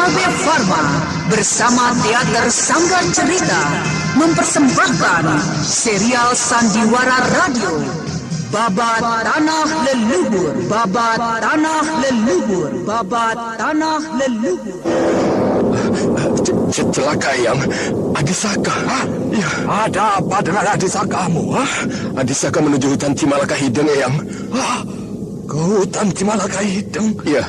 AB Pharma bersama Teater Sanggar Cerita mempersembahkan serial Sandiwara Radio Babat Tanah Leluhur, Babat Tanah Leluhur, Babat Tanah Leluhur. Celaka, Eyang. Adisaka. Ya, ada apa dengan Adisakamu? Adisaka menuju hutan Cimalaka Hideng, Eyang. Ke hutan Cimalaka Hideng? Iya.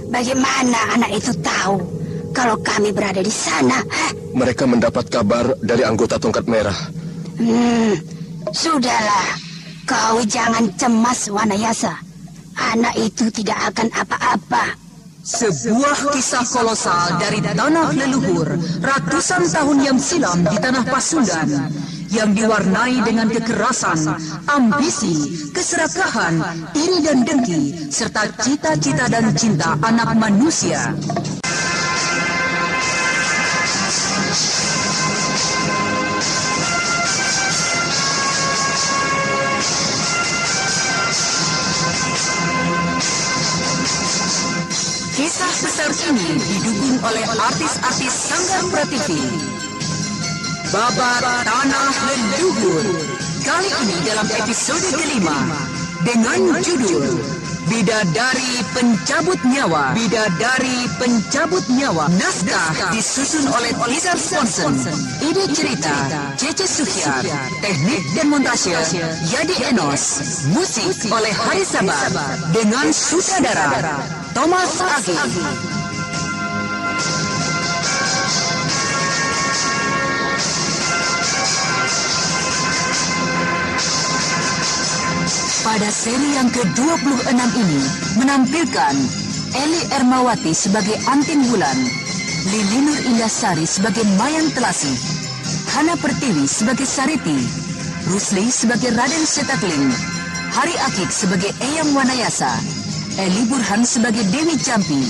Bagaimana anak itu tahu kalau kami berada di sana? Mereka mendapat kabar dari anggota Tongkat Merah. Sudahlah, kau jangan cemas, Wanayasa. Anak itu tidak akan apa-apa. Sebuah kisah kolosal dari tanah leluhur ratusan tahun yang silam di tanah Pasundan yang diwarnai dengan kekerasan, ambisi, keserakahan, iri dan dengki, serta cita-cita dan cinta anak manusia. Kisah besar ini didukung oleh artis-artis Sanggar Prativi. Babat Tanah Leluhur. Kali ini dalam episode kelima dengan judul Bidadari Pencabut Nyawa. Bidadari Pencabut Nyawa. Naskah disusun oleh Tizar Sponsen. Ide cerita Cece Suhyar. Teknik dan montase Yadi Enos. Musik oleh Hari Sabar dengan sutradara Thomas Agi. Pada seri yang ke-26 ini menampilkan Eli Ermawati sebagai Antin Wulan, Lilinur Indasari sebagai Mayang Telasi, Hana Pertiwi sebagai Sariti, Rusli sebagai Raden Setakling, Hari Akik sebagai Eyang Wanayasa, Eli Burhan sebagai Dewi Jampi,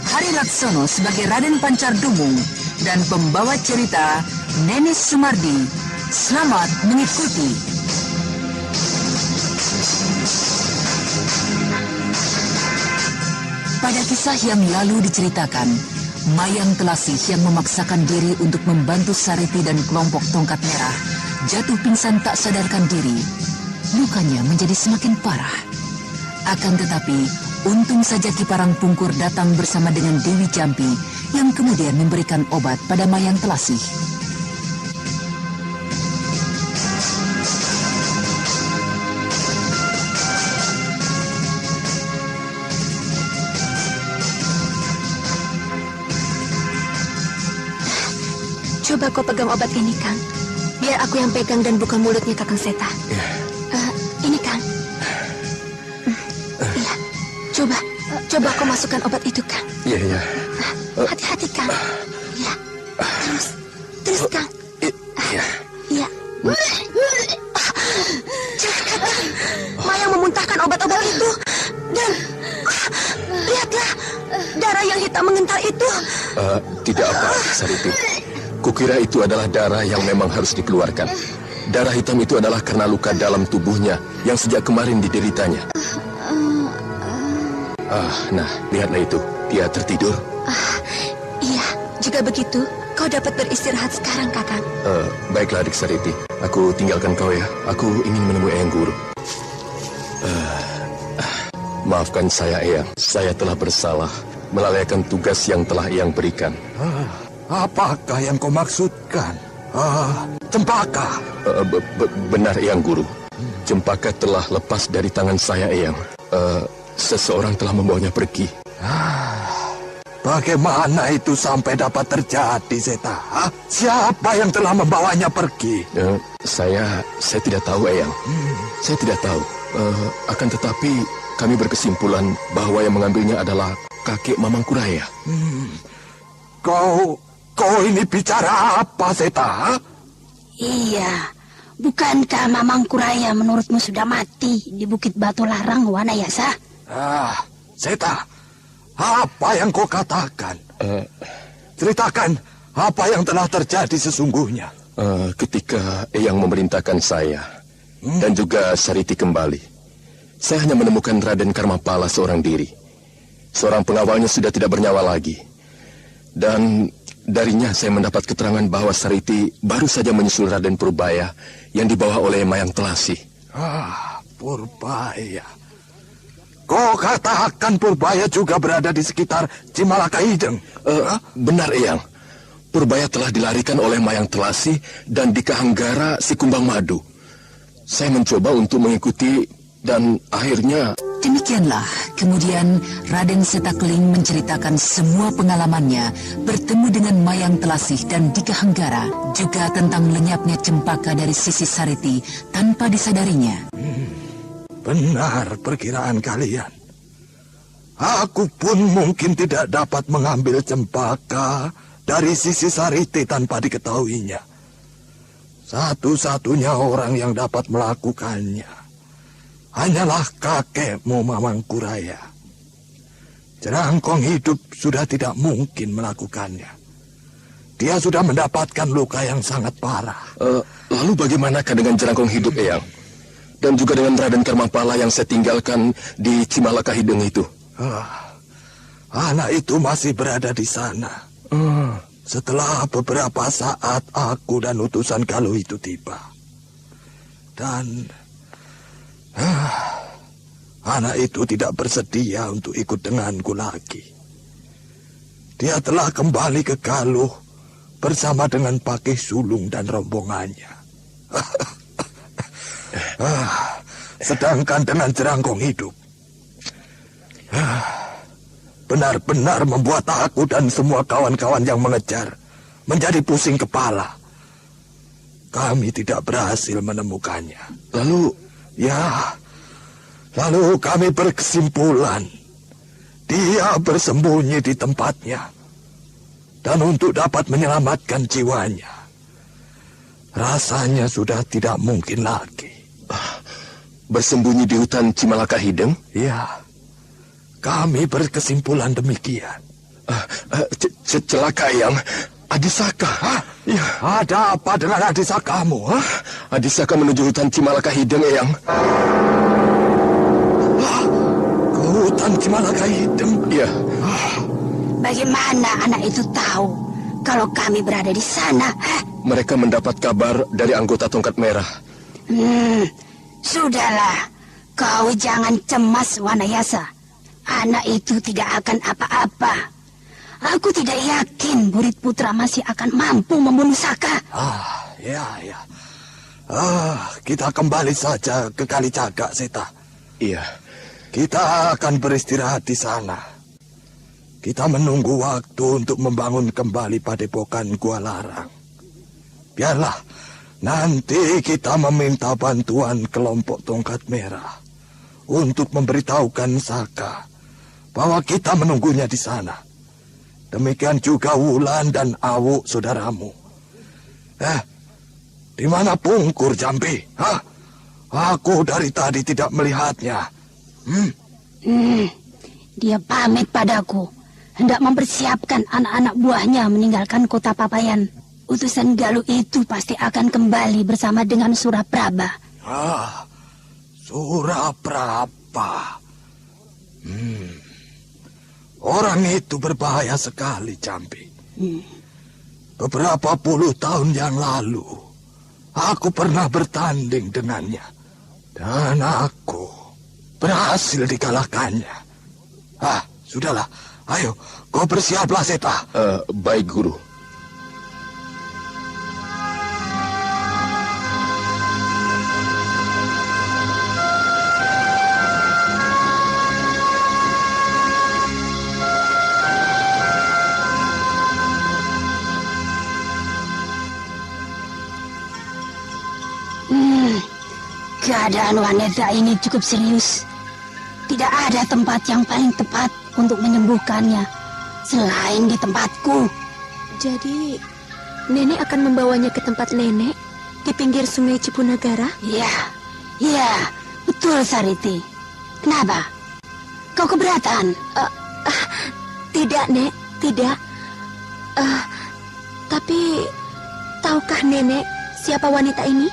Hari Laksono sebagai Raden Pancar Dumung, dan pembawa cerita Nenis Sumardi. Selamat mengikuti. Pada kisah yang lalu diceritakan, Mayang Telasih yang memaksakan diri untuk membantu Sariti dan kelompok Tongkat Merah jatuh pingsan tak sadarkan diri. Lukanya menjadi semakin parah. Akan tetapi, untung saja Ki Parang Pungkur datang bersama dengan Dewi Jampi yang kemudian memberikan obat pada Mayang Telasih. Coba kau pegang obat ini, Kang. Biar aku yang pegang dan buka mulutnya Kakang Seta. Ya. Ini, Kang. Iya. Coba kau masukkan obat itu, Kang. Iya, iya. Hati-hati, Kang. Iya. Terus, Kang. Iya. Iya. Celaka, Kang. Mayang memuntahkan obat-obat itu. Dan lihatlah, darah yang hitam mengental itu. Tidak apa, Sariti. Kukira itu adalah darah yang memang harus dikeluarkan. Darah hitam itu adalah karena luka dalam tubuhnya yang sejak kemarin dideritanya. Nah, lihatlah itu. Dia tertidur. Iya, jika begitu, kau dapat beristirahat sekarang, Kakang. Baiklah, adik Sariti. Aku tinggalkan kau ya. Aku ingin menemui Eyang Guru. Maafkan saya, Eyang. Saya telah bersalah melalaikan tugas yang telah Eyang berikan. Apakah yang kau maksudkan? Cempaka. Benar, Eyang Guru. Cempaka telah lepas dari tangan saya, Eyang. Seseorang telah membawanya pergi. Bagaimana itu sampai dapat terjadi, Seta? Siapa yang telah membawanya pergi? Saya tidak tahu, Eyang. Saya tidak tahu. Akan tetapi kami berkesimpulan bahwa yang mengambilnya adalah kakek Mamangkuraya. Kau ini bicara apa, Seta? Iya, bukankah Mamangkuraya menurutmu sudah mati di Bukit Batu Larang, Wanayasa? Seta, apa yang kau katakan? Ceritakan apa yang telah terjadi sesungguhnya. Ketika Eyang memerintahkan saya dan juga Sariti kembali, saya hanya menemukan Raden Karmapala seorang diri. Seorang pengawalnya sudah tidak bernyawa lagi. Dan darinya saya mendapat keterangan bahwa Sariti baru saja menyusul Raden Purbaya yang dibawa oleh Mayang Telasi. Purbaya. Kau katakan Purbaya juga berada di sekitar Cimalaka Hideng? Benar, Eyang. Purbaya telah dilarikan oleh Mayang Telasi dan di Kahanggara si Kumbang Madu. Saya mencoba untuk mengikuti dan akhirnya... Demikianlah, kemudian Raden Setakling menceritakan semua pengalamannya bertemu dengan Mayang Telasih dan Dika Hanggara, juga tentang lenyapnya cempaka dari sisi Sariti tanpa disadarinya. Benar perkiraan kalian. Aku pun mungkin tidak dapat mengambil cempaka dari sisi Sariti tanpa diketahuinya. Satu-satunya orang yang dapat melakukannya hanyalah kakekmu Mamangkuraya. Jerangkong hidup sudah tidak mungkin melakukannya. Dia sudah mendapatkan luka yang sangat parah. Lalu bagaimanakah dengan Jerangkong hidup, Eyang? Dan juga dengan Raden Karmapala yang saya tinggalkan di Cimalaka Hideng itu? Anak itu masih berada di sana. Setelah beberapa saat aku dan utusan Galuh itu tiba. Dan anak itu tidak bersedia untuk ikut denganku lagi. Dia telah kembali ke Galuh bersama dengan Pakih Sulung dan rombongannya. Sedangkan dengan Jerangkong hidup, benar-benar membuat aku dan semua kawan-kawan yang mengejar menjadi pusing kepala. Kami tidak berhasil menemukannya. Lalu kami berkesimpulan dia bersembunyi di tempatnya. Dan untuk dapat menyelamatkan jiwanya, rasanya sudah tidak mungkin lagi. Bersembunyi di hutan Cimalaka Hideng? Ya, kami berkesimpulan demikian. Celaka, Eyang. Adisaka. Ya, ada apa dengan Adisakamu? Adisaka menuju hutan Cimalaka Hideng, Eyang. Ke hutan Cimalaka Hideng? Iya. Bagaimana anak itu tahu kalau kami berada di sana? Mereka mendapat kabar dari anggota Tongkat Merah. Sudahlah, kau jangan cemas, Wanayasa. Anak itu tidak akan apa-apa. Aku tidak yakin Burit Putra masih akan mampu membunuh Saka. Ya. Kita kembali saja ke Kalijaga, Seta. Iya. Kita akan beristirahat di sana. Kita menunggu waktu untuk membangun kembali padepokan Gua Larang. Biarlah, nanti kita meminta bantuan kelompok Tongkat Merah untuk memberitahukan Saka bahwa kita menunggunya di sana. Demikian juga Wulan dan Awu, saudaramu. Di mana Pungkur, Jambi? Aku dari tadi tidak melihatnya. Dia pamit padaku, hendak mempersiapkan anak-anak buahnya meninggalkan kota Papayan. Utusan Galuh itu pasti akan kembali bersama dengan Suraprabha. Suraprabha. Orang itu berbahaya sekali, Jambi. Beberapa puluh tahun yang lalu, aku pernah bertanding dengannya. Dan aku berhasil dikalahkannya. Sudahlah. Ayo, kau bersiaplah, Seta. Baik, Guru. Keadaan wanita ini cukup serius. Tidak ada tempat yang paling tepat untuk menyembuhkannya selain di tempatku. Jadi, nenek akan membawanya ke tempat nenek di pinggir sungai Cipunagara? Iya, betul, Sariti. Kenapa? Kau keberatan? Tidak, Nek, tidak. Tapi, tahukah nenek siapa wanita ini?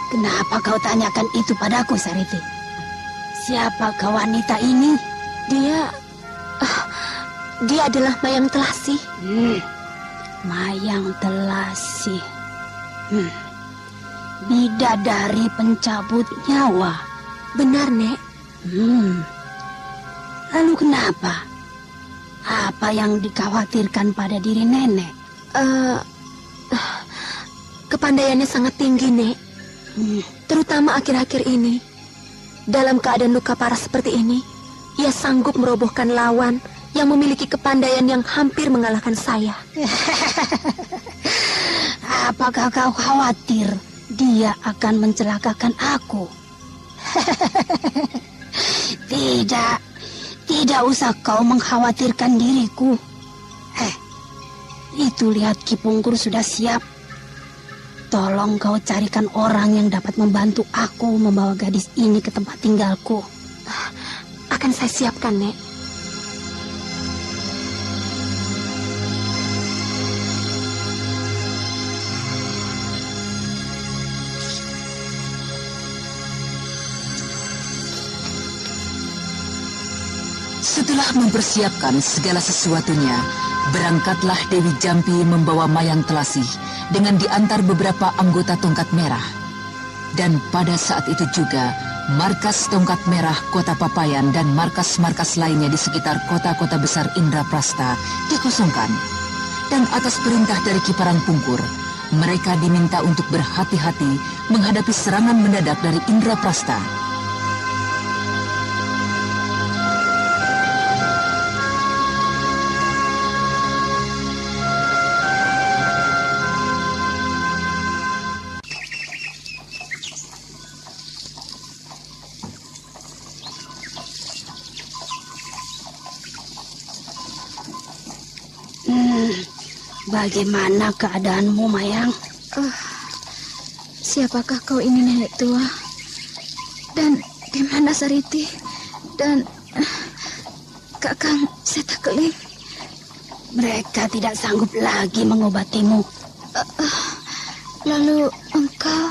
Kenapa kau tanyakan itu padaku, Sariti? Siapakah wanita ini? dia adalah Mayang Telasi. Mayang Telasi. Bidadari pencabut nyawa. Benar, Nek. Lalu kenapa? Apa yang dikhawatirkan pada diri nenek? Kepandaiannya sangat tinggi, Nek. Terutama akhir-akhir ini. Dalam keadaan luka parah seperti ini, ia sanggup merobohkan lawan yang memiliki kepandaian yang hampir mengalahkan saya. Apakah kau khawatir dia akan mencelakakan aku? Tidak usah kau mengkhawatirkan diriku. Itu lihat Ki Pungkur sudah siap. Tolong kau carikan orang yang dapat membantu aku membawa gadis ini ke tempat tinggalku. Akan saya siapkan, Nek. Setelah mempersiapkan segala sesuatunya, berangkatlah Dewi Jampi membawa Mayang Telasi dengan diantar beberapa anggota Tongkat Merah. Dan pada saat itu juga, markas Tongkat Merah Kota Papayan dan markas-markas lainnya di sekitar kota-kota besar Indraprasta dikosongkan. Dan atas perintah dari Ki Parangpungkur, mereka diminta untuk berhati-hati menghadapi serangan mendadak dari Indraprasta. Bagaimana keadaanmu, Mayang? Siapakah kau ini, nenek tua? Dan di mana Sariti? Dan Kakang Setakeling? Mereka tidak sanggup lagi mengobatimu. Lalu engkau?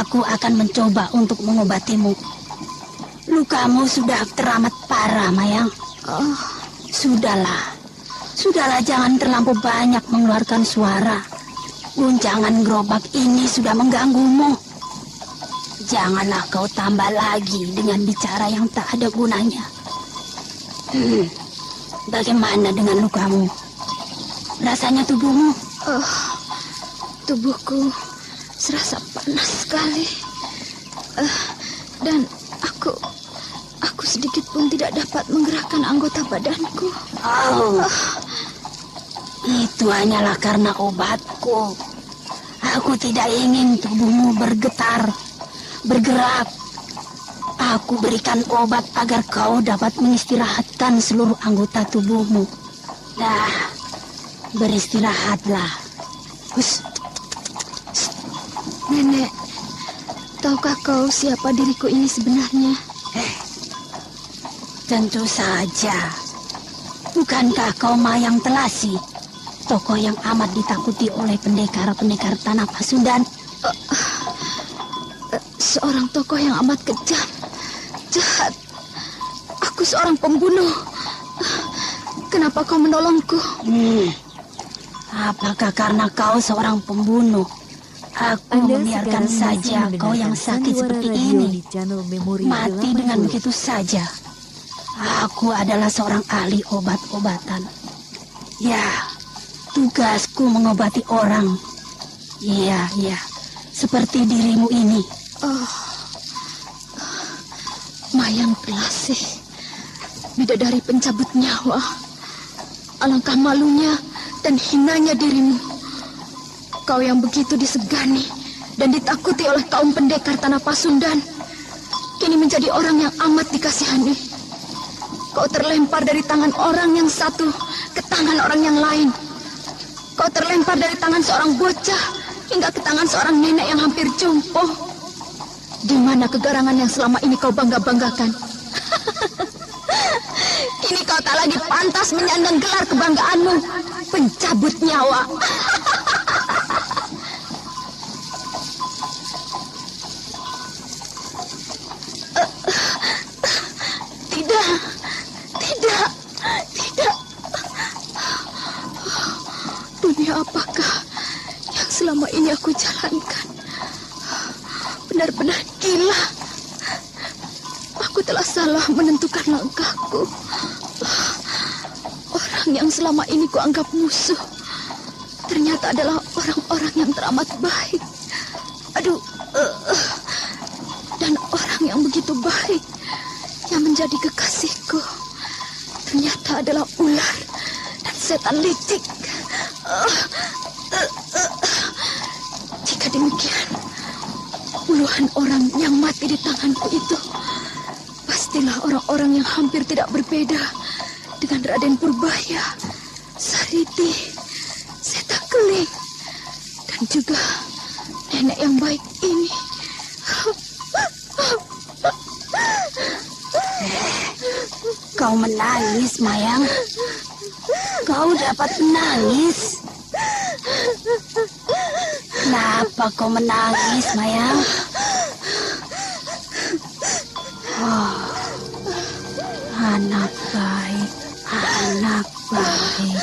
Aku akan mencoba untuk mengobatimu. Lukamu sudah teramat parah, Mayang. Sudahlah, jangan terlampau banyak mengeluarkan suara. Guncangan gerobak ini sudah mengganggumu. Janganlah kau tambah lagi dengan bicara yang tak ada gunanya. Bagaimana dengan lukamu? Rasanya tubuhmu? Tubuhku serasa panas sekali. Dan aku sedikit pun tidak dapat menggerakkan anggota badanku. Itu hanyalah karena obatku. Aku tidak ingin tubuhmu bergerak. Aku berikan obat agar kau dapat mengistirahatkan seluruh anggota tubuhmu. Nah, beristirahatlah. Nenek, tahukah kau siapa diriku ini sebenarnya? Tentu saja. Bukankah kau Mayang Telasi, tokoh yang amat ditakuti oleh pendekar-pendekar tanah Pasundan? Seorang tokoh yang amat kejam, jahat. Aku seorang pembunuh. Kenapa kau menolongku? Apakah karena kau seorang pembunuh, aku membiarkan saja kau yang sakit seperti ini mati dengan begitu saja? Aku adalah seorang ahli obat-obatan. Ya, tugasku mengobati orang. Iya, seperti dirimu ini. Mayang Telasi, bidadari pencabut nyawa. Alangkah malunya dan hinanya dirimu. Kau yang begitu disegani dan ditakuti oleh kaum pendekar tanah Pasundan, kini menjadi orang yang amat dikasihani. Kau terlempar dari tangan orang yang satu ke tangan orang yang lain. Kau terlempar dari tangan seorang bocah hingga ke tangan seorang nenek yang hampir jompo. Di mana kegarangan yang selama ini kau bangga-banggakan? Kini kau tak lagi pantas menyandang gelar kebanggaanmu, pencabut nyawa. Tidak. aku jalankan benar-benar gila. Aku telah salah menentukan langkahku. Orang yang selama ini kuanggap musuh ternyata adalah orang-orang yang teramat baik. Aduh, dan orang yang begitu baik yang menjadi kekasihku ternyata adalah ular dan setan licik. Jika demikian, puluhan orang yang mati di tanganku itu pastilah orang-orang yang hampir tidak berbeda dengan Raden Purbaya, Sariti, Setakeling, dan juga nenek yang baik ini. Kau menangis, Mayang. Kau dapat menangis. Kenapa kau menangis, Mayang? Oh, anak baik, anak baik.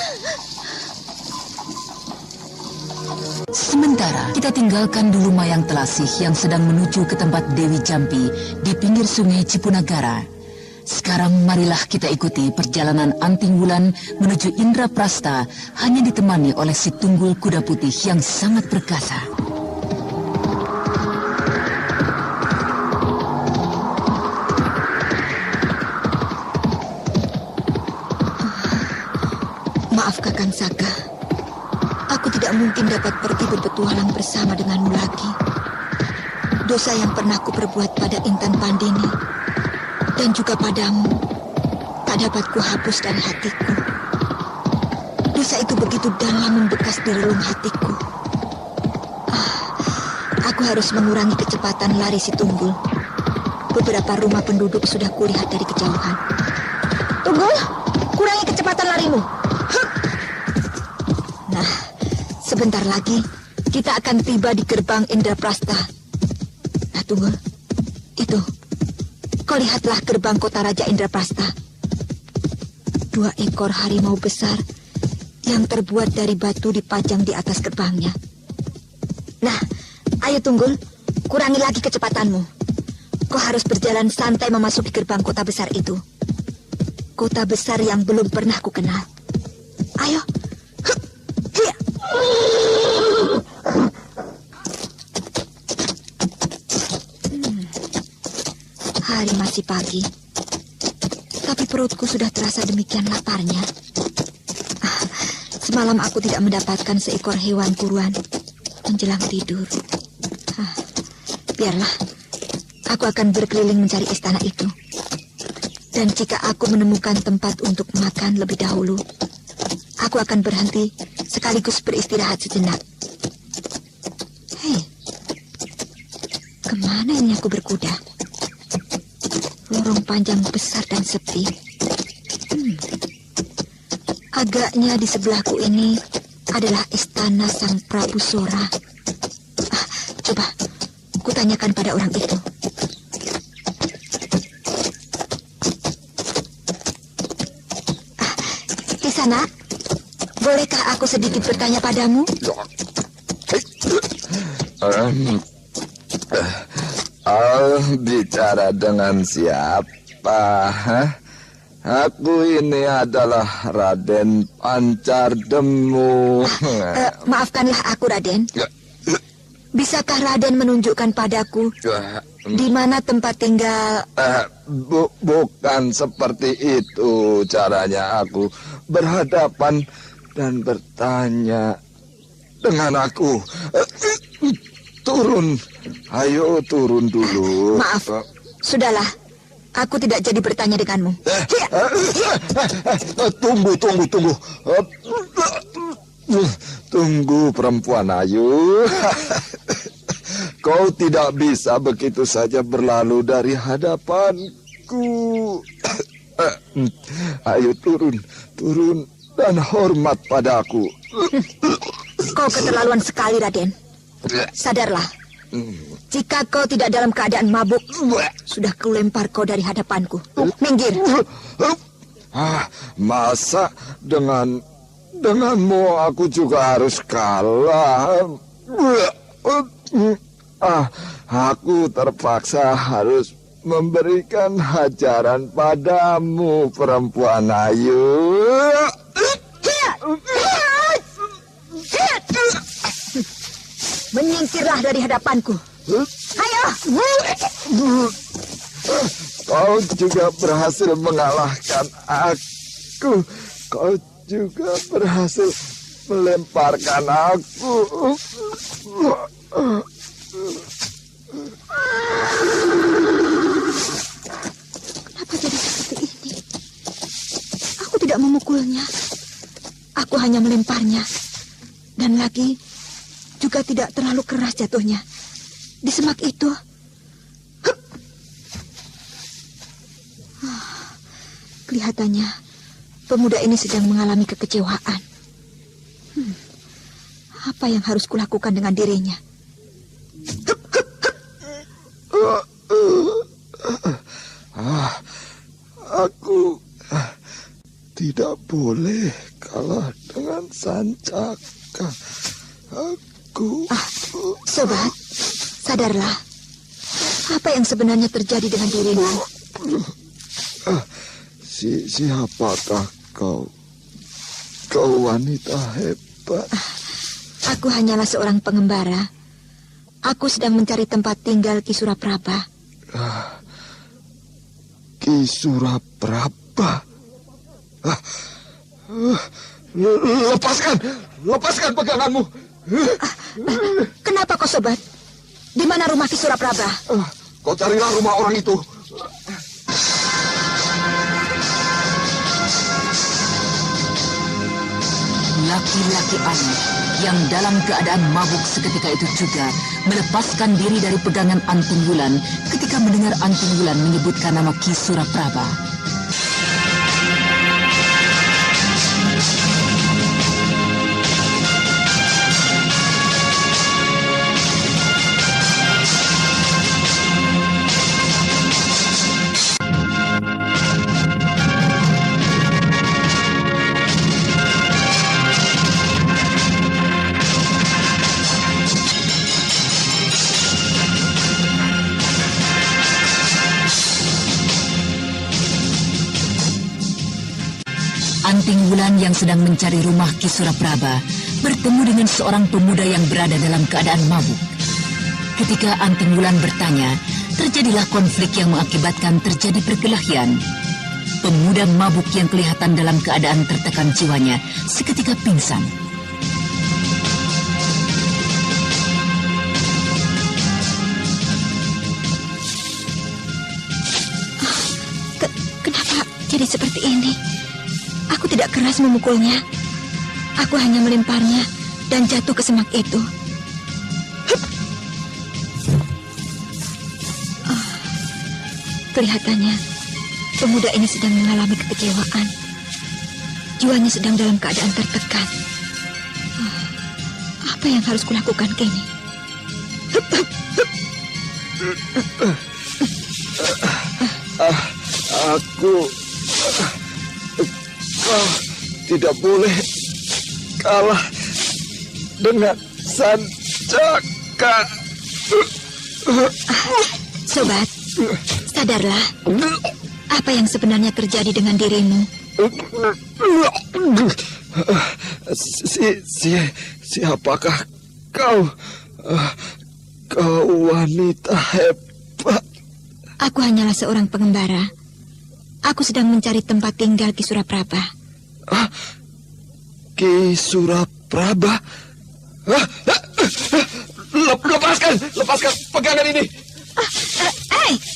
Sementara kita tinggalkan dulu Mayang Telasih yang sedang menuju ke tempat Dewi Jampi di pinggir sungai Cipunagara. Sekarang marilah kita ikuti perjalanan Anting Wulan menuju Indraprasta hanya ditemani oleh si Tunggul Kuda Putih yang sangat perkasa. Maaf Kakang Saka, aku tidak mungkin dapat pergi berpetualang bersama denganmu lagi. Dosa yang pernah kuperbuat pada Intan Pandini dan juga padamu tak dapat kuhapus dari hatiku. Dosa itu begitu dalam membekas di relung hatiku. Aku harus mengurangi kecepatan lari si Tunggul. Beberapa rumah penduduk sudah kulihat dari kejauhan. Tunggul, kurangi kecepatan larimu. Nah, sebentar lagi kita akan tiba di gerbang Indraprasta. Nah, Tunggul, itu. Kau lihatlah gerbang kota Raja Indraprasta. 2 ekor harimau besar yang terbuat dari batu dipajang di atas gerbangnya. Nah, ayo Tunggul, kurangi lagi kecepatanmu. Kau harus berjalan santai memasuki gerbang kota besar itu. Kota besar yang belum pernah ku kenal. Ayo. Hari masih pagi, tapi perutku sudah terasa demikian laparnya. Semalam aku tidak mendapatkan seekor hewan buruan menjelang tidur. Biarlah, aku akan berkeliling mencari istana itu. Dan jika aku menemukan tempat untuk makan lebih dahulu, aku akan berhenti sekaligus beristirahat sejenak. Hei, kemana ini aku berkuda? Lorong panjang besar dan sepi. Agaknya di sebelahku ini adalah istana Sang Prabu Sora. Coba, kutanyakan pada orang itu. Di sana, bolehkah aku sedikit bertanya padamu? Bicara dengan siapa? Aku ini adalah Raden Pancardemu. Maafkanlah aku, Raden. Bisakah Raden menunjukkan padaku di mana tempat tinggal? Bukan seperti itu caranya aku berhadapan dan bertanya dengan aku. Turun, ayo turun dulu. Maaf, sudahlah. Aku tidak jadi bertanya denganmu. Tunggu. Tunggu, perempuan ayu. Kau tidak bisa begitu saja berlalu dari hadapanku. Ayo turun dan hormat padaku. Kau keterlaluan sekali, Raden. Sadarlah, jika kau tidak dalam keadaan mabuk, sudah kulempar kau dari hadapanku. Minggir. Masa denganmu aku juga harus kalah? Aku terpaksa harus memberikan hajaran padamu, perempuan ayu. Menyingkirlah dari hadapanku. Ayo! Kau juga berhasil mengalahkan aku. Kau juga berhasil melemparkan aku. Kenapa jadi seperti ini? Aku tidak memukulnya. Aku hanya melemparnya. Dan lagi juga tidak terlalu keras jatuhnya. Di semak itu. Kelihatannya pemuda ini sedang mengalami kekecewaan. Apa yang harus kulakukan dengan dirinya? Aku tidak boleh kalah dengan Sancaka. Sobat, sadarlah. Apa yang sebenarnya terjadi dengan dirimu? Siapakah kau? Kau wanita hebat. Aku hanyalah seorang pengembara. Aku sedang mencari tempat tinggal Ki Suraprabha. Ki Suraprabha. Lepaskan peganganmu. Kenapa kau, sobat? Di mana rumah Ki Suraprabha? Kau carilah rumah orang itu. Laki-laki aneh yang dalam keadaan mabuk seketika itu juga melepaskan diri dari pegangan Anting Wulan ketika mendengar Anting Wulan menyebutkan nama Ki Suraprabha. Anting Wulan yang sedang mencari rumah Ki Suraprabha bertemu dengan seorang pemuda yang berada dalam keadaan mabuk. Ketika Anting Wulan bertanya, terjadilah konflik yang mengakibatkan terjadi perkelahian. Pemuda mabuk yang kelihatan dalam keadaan tertekan jiwanya seketika pingsan. Kenapa jadi seperti ini? Aku tidak keras memukulnya. Aku hanya melemparnya dan jatuh ke semak itu. Kelihatannya pemuda ini sedang mengalami kekecewaan. Jiwanya sedang dalam keadaan tertekan. Apa yang harus kulakukan kini? Aku tidak boleh kalah dengan Sancaka. Sobat, sadarlah. Apa yang sebenarnya terjadi dengan dirimu? Siapakah kau? Kau wanita hebat. Aku hanyalah seorang pengembara. Aku sedang mencari tempat tinggal Ki Suraprabha. Ki Suraprabha? Lepaskan pegangan ini.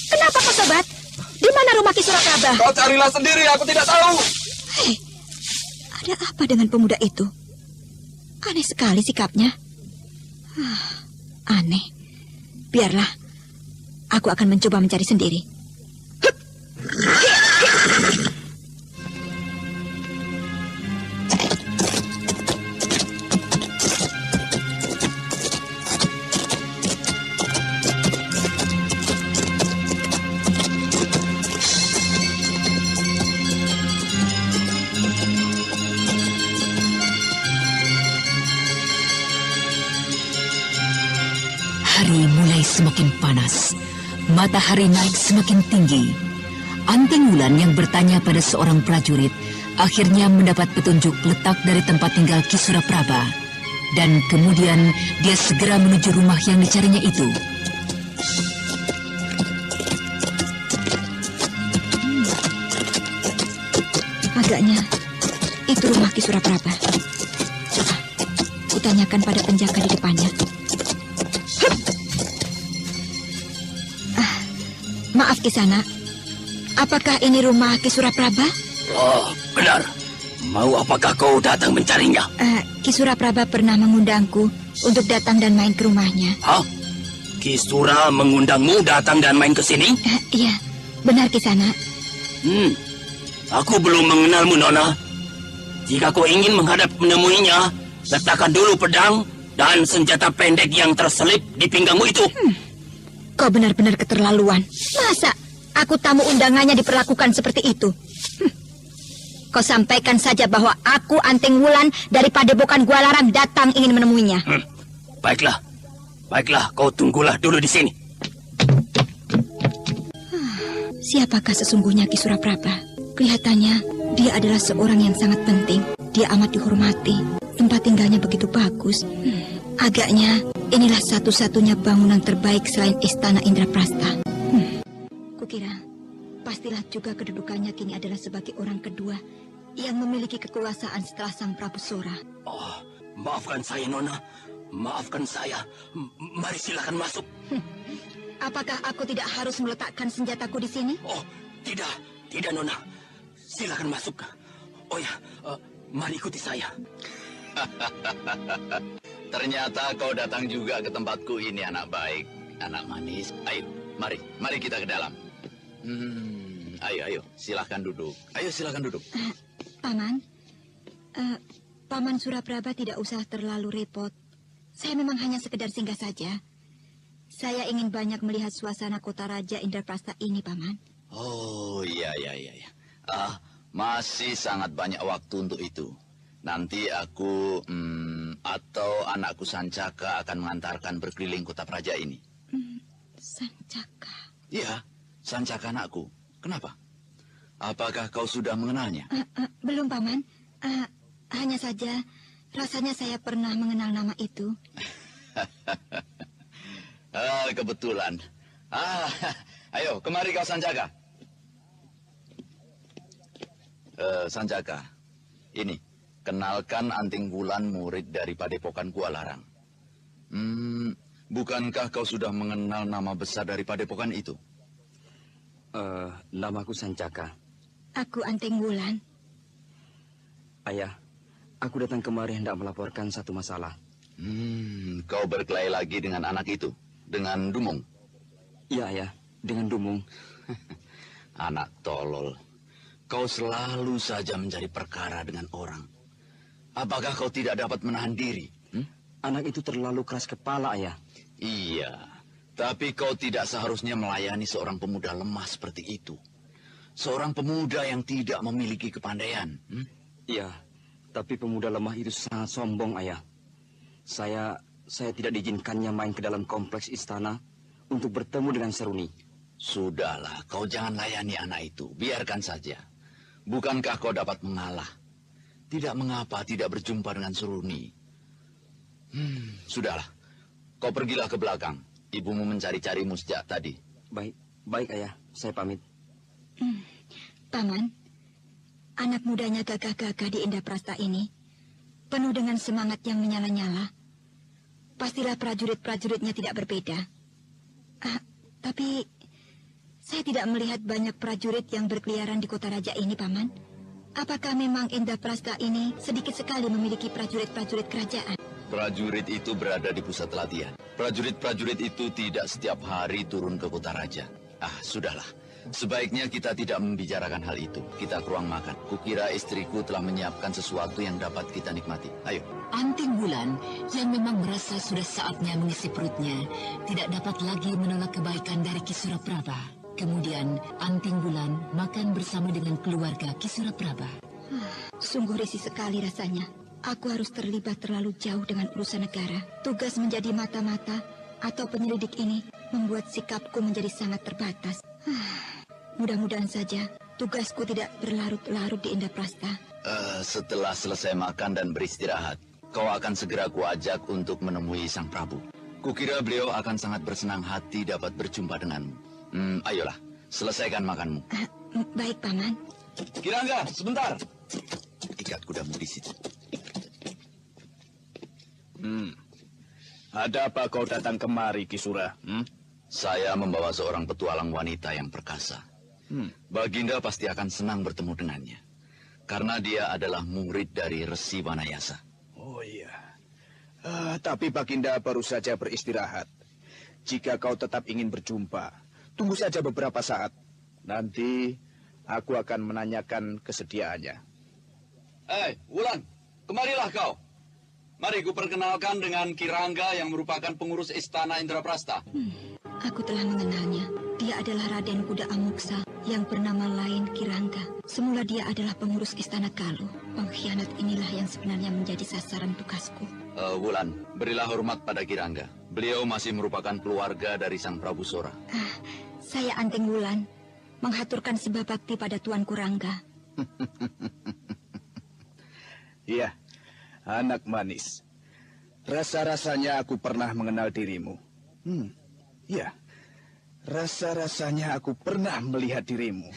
Kenapa kau, sobat? Di mana rumah Ki Suraprabha? Kau carilah sendiri, aku tidak tahu. Ada apa dengan pemuda itu? Aneh sekali sikapnya. Aneh. Biarlah, aku akan mencoba mencari sendiri. semakin panas. Matahari naik semakin tinggi. Anting Wulan yang bertanya pada seorang prajurit akhirnya mendapat petunjuk letak dari tempat tinggal Ki Suraprabha. Dan kemudian dia segera menuju rumah yang dicarinya itu. Agaknya itu rumah Ki Suraprabha. Coba kutanyakan pada penjaga di depannya. Maaf Kisana, apakah ini rumah Ki Suraprabha? Oh, benar. Mau apakah kau datang mencarinya? Ki Suraprabha pernah mengundangku untuk datang dan main ke rumahnya. Hah? Ki Sura mengundangmu datang dan main ke sini? Iya, benar Kisana. Aku belum mengenalmu, Nona. Jika kau ingin menghadap menemuinya, letakkan dulu pedang dan senjata pendek yang terselip di pinggangmu itu. Kau benar-benar keterlaluan. Masa aku tamu undangannya diperlakukan seperti itu? Kau sampaikan saja bahwa aku Anting Wulan dari Padepokan Gua Larang datang ingin menemuinya. Baiklah. Baiklah, kau tunggulah dulu di sini. Siapakah sesungguhnya Ki Suraprabha? Kelihatannya dia adalah seorang yang sangat penting. Dia amat dihormati. Tempat tinggalnya begitu bagus. Agaknya inilah satu-satunya bangunan terbaik selain Istana Indraprasta. Kukira pastilah juga kedudukannya kini adalah sebagai orang kedua yang memiliki kekuasaan setelah Sang Prabu Sora. Oh, maafkan saya, Nona. Maafkan saya. Mari silakan masuk. Apakah aku tidak harus meletakkan senjataku di sini? Oh, tidak. Tidak, Nona. Silakan masuk. Oh ya, mari ikuti saya. Ternyata kau datang juga ke tempatku ini, anak baik, anak manis. Ayo, mari kita ke dalam. Ayo, silahkan duduk. Ayo, silahkan duduk. Paman, Paman Suraprabha tidak usah terlalu repot. Saya memang hanya sekedar singgah saja. Saya ingin banyak melihat suasana kota Raja Indraprasta ini, Paman. Oh, iya. Masih sangat banyak waktu untuk itu. Nanti aku atau anakku Sancaka akan mengantarkan berkeliling kota praja ini. Sancaka? Iya, Sancaka anakku. Kenapa? Apakah kau sudah mengenalnya? Belum, Paman. Hanya saja rasanya saya pernah mengenal nama itu. Kebetulan. Ayo, kemari kau Sancaka. Sancaka, ini, kenalkan Anting Wulan, murid dari Padepokan Gua Larang. Bukankah kau sudah mengenal nama besar dari Padepokan itu? Namaku Sancaka. Aku Anting Wulan. Ayah, aku datang kemari hendak melaporkan satu masalah. Kau berkelahi lagi dengan anak itu? Dengan Dumung? Iya, Ayah, dengan Dumung. Anak tolol. Kau selalu saja mencari perkara dengan orang. Apakah kau tidak dapat menahan diri? Anak itu terlalu keras kepala, Ayah. Iya, tapi kau tidak seharusnya melayani seorang pemuda lemah seperti itu. Seorang pemuda yang tidak memiliki kepandaian. Iya, tapi pemuda lemah itu sangat sombong, Ayah. Saya tidak diizinkannya main ke dalam kompleks istana untuk bertemu dengan Seruni. Sudahlah, kau jangan layani anak itu. Biarkan saja. Bukankah kau dapat mengalah? Tidak mengapa tidak berjumpa dengan Seruni. Sudahlah. Kau pergilah ke belakang. Ibumu mencari-carimu sejak tadi. Baik, Ayah. Saya pamit. Paman, anak mudanya gagah-gagah di Indraprasta ini penuh dengan semangat yang menyala-nyala. Pastilah prajurit-prajuritnya tidak berbeda. Tapi saya tidak melihat banyak prajurit yang berkeliaran di kota raja ini, Paman. Apakah memang Indraprasta ini sedikit sekali memiliki prajurit-prajurit kerajaan? Prajurit itu berada di pusat latihan. Prajurit-prajurit itu tidak setiap hari turun ke kota raja. Sudahlah. Sebaiknya kita tidak membicarakan hal itu. Kita ke ruang makan. Kukira istriku telah menyiapkan sesuatu yang dapat kita nikmati. Ayo. Anting Wulan yang memang merasa sudah saatnya mengisi perutnya tidak dapat lagi menolak kebaikan dari Ki Suraprabha. Kemudian Anting Wulan makan bersama dengan keluarga Ki Suraprabha. Sungguh risih sekali rasanya. Aku harus terlibat terlalu jauh dengan urusan negara. Tugas menjadi mata-mata atau penyelidik ini membuat sikapku menjadi sangat terbatas. Mudah-mudahan saja tugasku tidak berlarut-larut di Indraprastha. Setelah selesai makan dan beristirahat, kau akan segera kuajak untuk menemui Sang Prabu. Kukira beliau akan sangat bersenang hati dapat berjumpa denganmu. Ayolah, selesaikan makanmu. Baik, Paman. Kirangga, sebentar. Ikat kudamu di situ. Ada apa kau datang kemari, Kisura? Saya membawa seorang petualang wanita yang perkasa. Baginda pasti akan senang bertemu dengannya. Karena dia adalah murid dari Resi Wanayasa. Oh iya. Tapi Baginda baru saja beristirahat. Jika kau tetap ingin berjumpa, tunggu saja beberapa saat. Nanti aku akan menanyakan kesediaannya. Wulan, kemarilah kau. Mari kuperkenalkan dengan Kirangga yang merupakan pengurus Istana Indraprastha. Aku telah mengenalnya. Dia adalah Raden Kuda Amuksa yang bernama lain Kirangga. Semula dia adalah pengurus Istana Galuh. Pengkhianat inilah yang sebenarnya menjadi sasaran tugasku. Wulan, berilah hormat pada Kirangga. Beliau masih merupakan keluarga dari Sang Prabu Sora. Saya Anting Wulan, menghaturkan sembah bakti pada Tuanku Rangga. Iya, anak manis. Rasa-rasanya aku pernah mengenal dirimu. Iya, rasa-rasanya aku pernah melihat dirimu.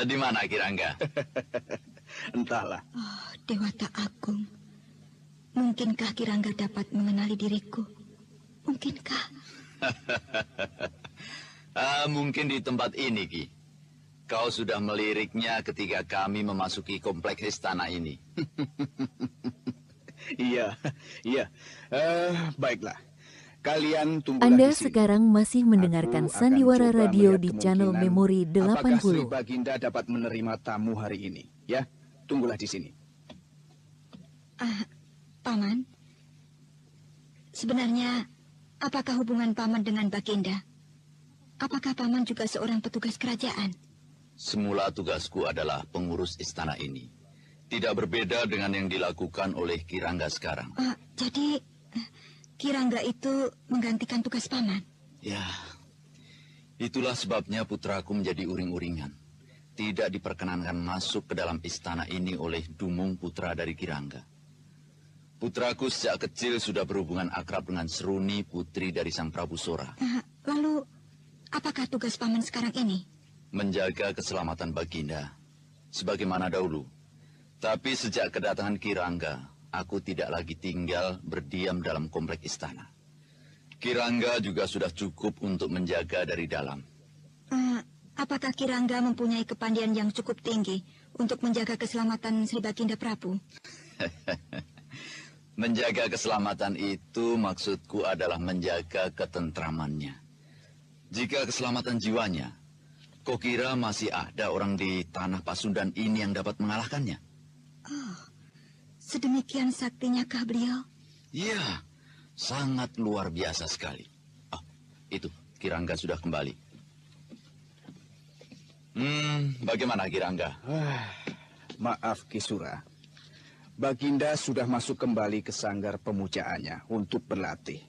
Di mana Kirangga? Entahlah. Oh, Dewata Agung. Mungkinkah Kirangga dapat mengenali diriku? Mungkinkah? Mungkin di tempat ini, Ki. Kau sudah meliriknya ketika kami memasuki kompleks istana ini. Iya. Baiklah. Kalian tunggulah Anda di sini. sekarang masih mendengarkan Aku akan Sandiwara coba Radio melihat di channel kemungkinan Memori apakah Sri 80. Baginda dapat menerima tamu hari ini. Ya, tunggulah di sini. Paman, sebenarnya apakah hubungan Paman dengan Baginda? Apakah Paman juga seorang petugas kerajaan? Semula tugasku adalah pengurus istana ini. Tidak berbeda dengan yang dilakukan oleh Kirangga sekarang. Jadi Kirangga itu menggantikan tugas Paman? Ya, itulah sebabnya putraku menjadi uring-uringan. Tidak diperkenankan masuk ke dalam istana ini oleh Dumung, putra dari Kirangga. Putraku sejak kecil sudah berhubungan akrab dengan Seruni, putri dari Sang Prabu Sora. Lalu, apakah tugas Paman sekarang ini? Menjaga keselamatan Baginda, sebagaimana dahulu. Tapi sejak kedatangan Kirangga, aku tidak lagi tinggal berdiam dalam komplek istana. Kirangga juga sudah cukup untuk menjaga dari dalam. Apakah Kirangga mempunyai kepandaian yang cukup tinggi untuk menjaga keselamatan Sri Baginda Prabu? Menjaga keselamatan itu maksudku adalah menjaga ketentramannya. Jika keselamatan jiwanya, kau kira masih ada orang di tanah Pasundan ini yang dapat mengalahkannya? Oh, sedemikian saktinya-kah beliau? Iya, sangat luar biasa sekali. Oh, itu, Kirangga sudah kembali. Bagaimana Kirangga? Maaf Kisura. Baginda sudah masuk kembali ke sanggar pemujaannya untuk berlatih.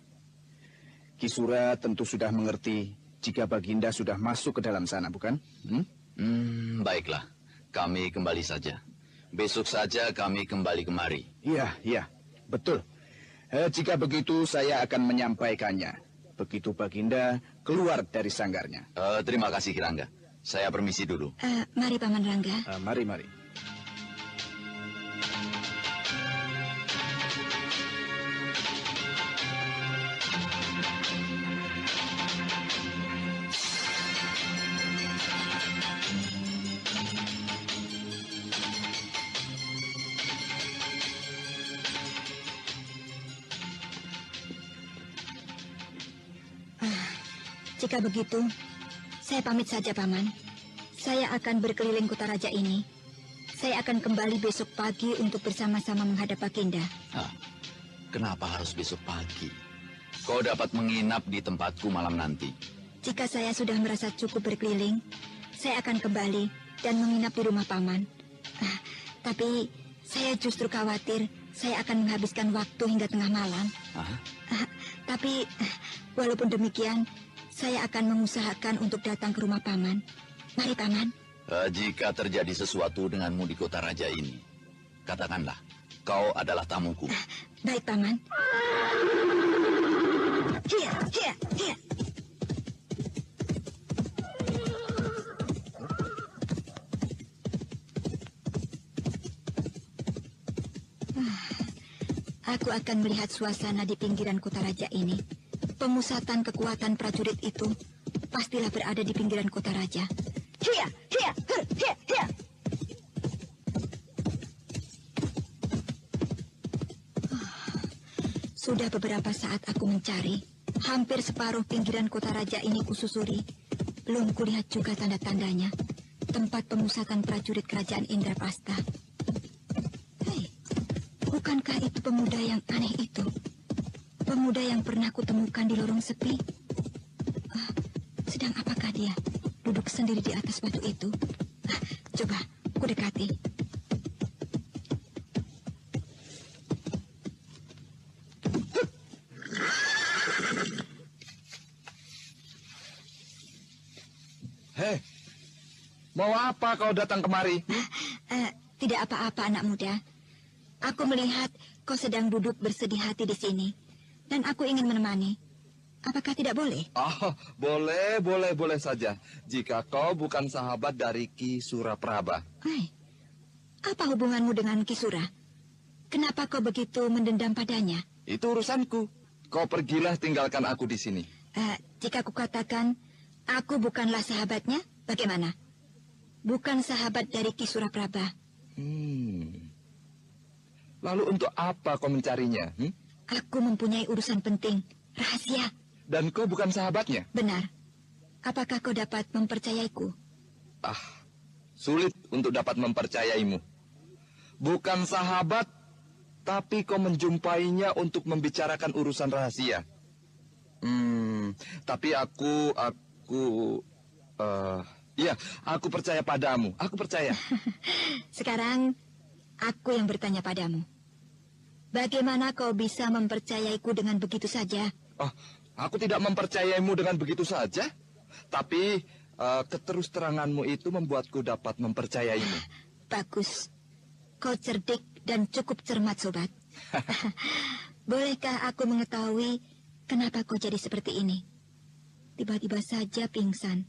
Kisura tentu sudah mengerti jika Baginda sudah masuk ke dalam sana, bukan? Baiklah, kami kembali saja. Besok saja kami kembali kemari. Iya, betul. Jika begitu saya akan menyampaikannya. Begitu Baginda keluar dari sanggarnya. Terima kasih Kirangga. Saya permisi dulu. Mari Paman Rangga. Mari. Jika begitu, saya pamit saja, Paman. Saya akan berkeliling kota raja ini. Saya akan kembali besok pagi untuk bersama-sama menghadap Baginda. Kenapa harus besok pagi? Kau dapat menginap di tempatku malam nanti. Jika saya sudah merasa cukup berkeliling, saya akan kembali dan menginap di rumah Paman. Tapi saya justru khawatir saya akan menghabiskan waktu hingga tengah malam. Tapi walaupun demikian, saya akan mengusahakan untuk datang ke rumah Paman. Mari, Paman. Jika terjadi sesuatu denganmu di kota raja ini, katakanlah, kau adalah tamuku. Baik, Paman. Hiya, hiya, hiya. Aku akan melihat suasana di pinggiran kota raja ini. Pemusatan kekuatan prajurit itu pastilah berada di pinggiran kota raja. Hiya, hiya, hiya, hiya. Sudah beberapa saat aku mencari. Hampir separuh pinggiran kota raja ini kususuri. Belum kulihat juga tanda-tandanya. Tempat pemusatan prajurit kerajaan Indraprastha. Bukankah itu pemuda yang aneh itu? Pemuda yang pernah kutemukan di lorong sepi? Sedang apakah dia? Duduk sendiri di atas batu itu? Coba, ku dekati. Hei, mau apa kau datang kemari? Tidak apa-apa, anak muda. Aku melihat kau sedang duduk bersedih hati di sini, dan aku ingin menemani. Apakah tidak boleh? Oh, boleh saja. Jika kau bukan sahabat dari Ki Suraprabha. Apa hubunganmu dengan Ki Sura? Kenapa kau begitu mendendam padanya? Itu urusanku. Kau pergilah, tinggalkan aku di sini. Jika aku katakan aku bukanlah sahabatnya, bagaimana? Bukan sahabat dari Ki Suraprabha. Lalu untuk apa kau mencarinya? Aku mempunyai urusan penting, rahasia. Dan kau bukan sahabatnya? Benar. Apakah kau dapat mempercayaiku? Sulit untuk dapat mempercayaimu. Bukan sahabat, tapi kau menjumpainya untuk membicarakan urusan rahasia. Tapi aku percaya padamu. Aku percaya. Sekarang aku yang bertanya padamu. Bagaimana kau bisa mempercayaiku dengan begitu saja? Aku tidak mempercayaimu dengan begitu saja. Tapi keterus-teranganmu itu membuatku dapat mempercayaimu. Bagus. Kau cerdik dan cukup cermat, sobat. Bolehkah aku mengetahui kenapa kau jadi seperti ini? Tiba-tiba saja pingsan.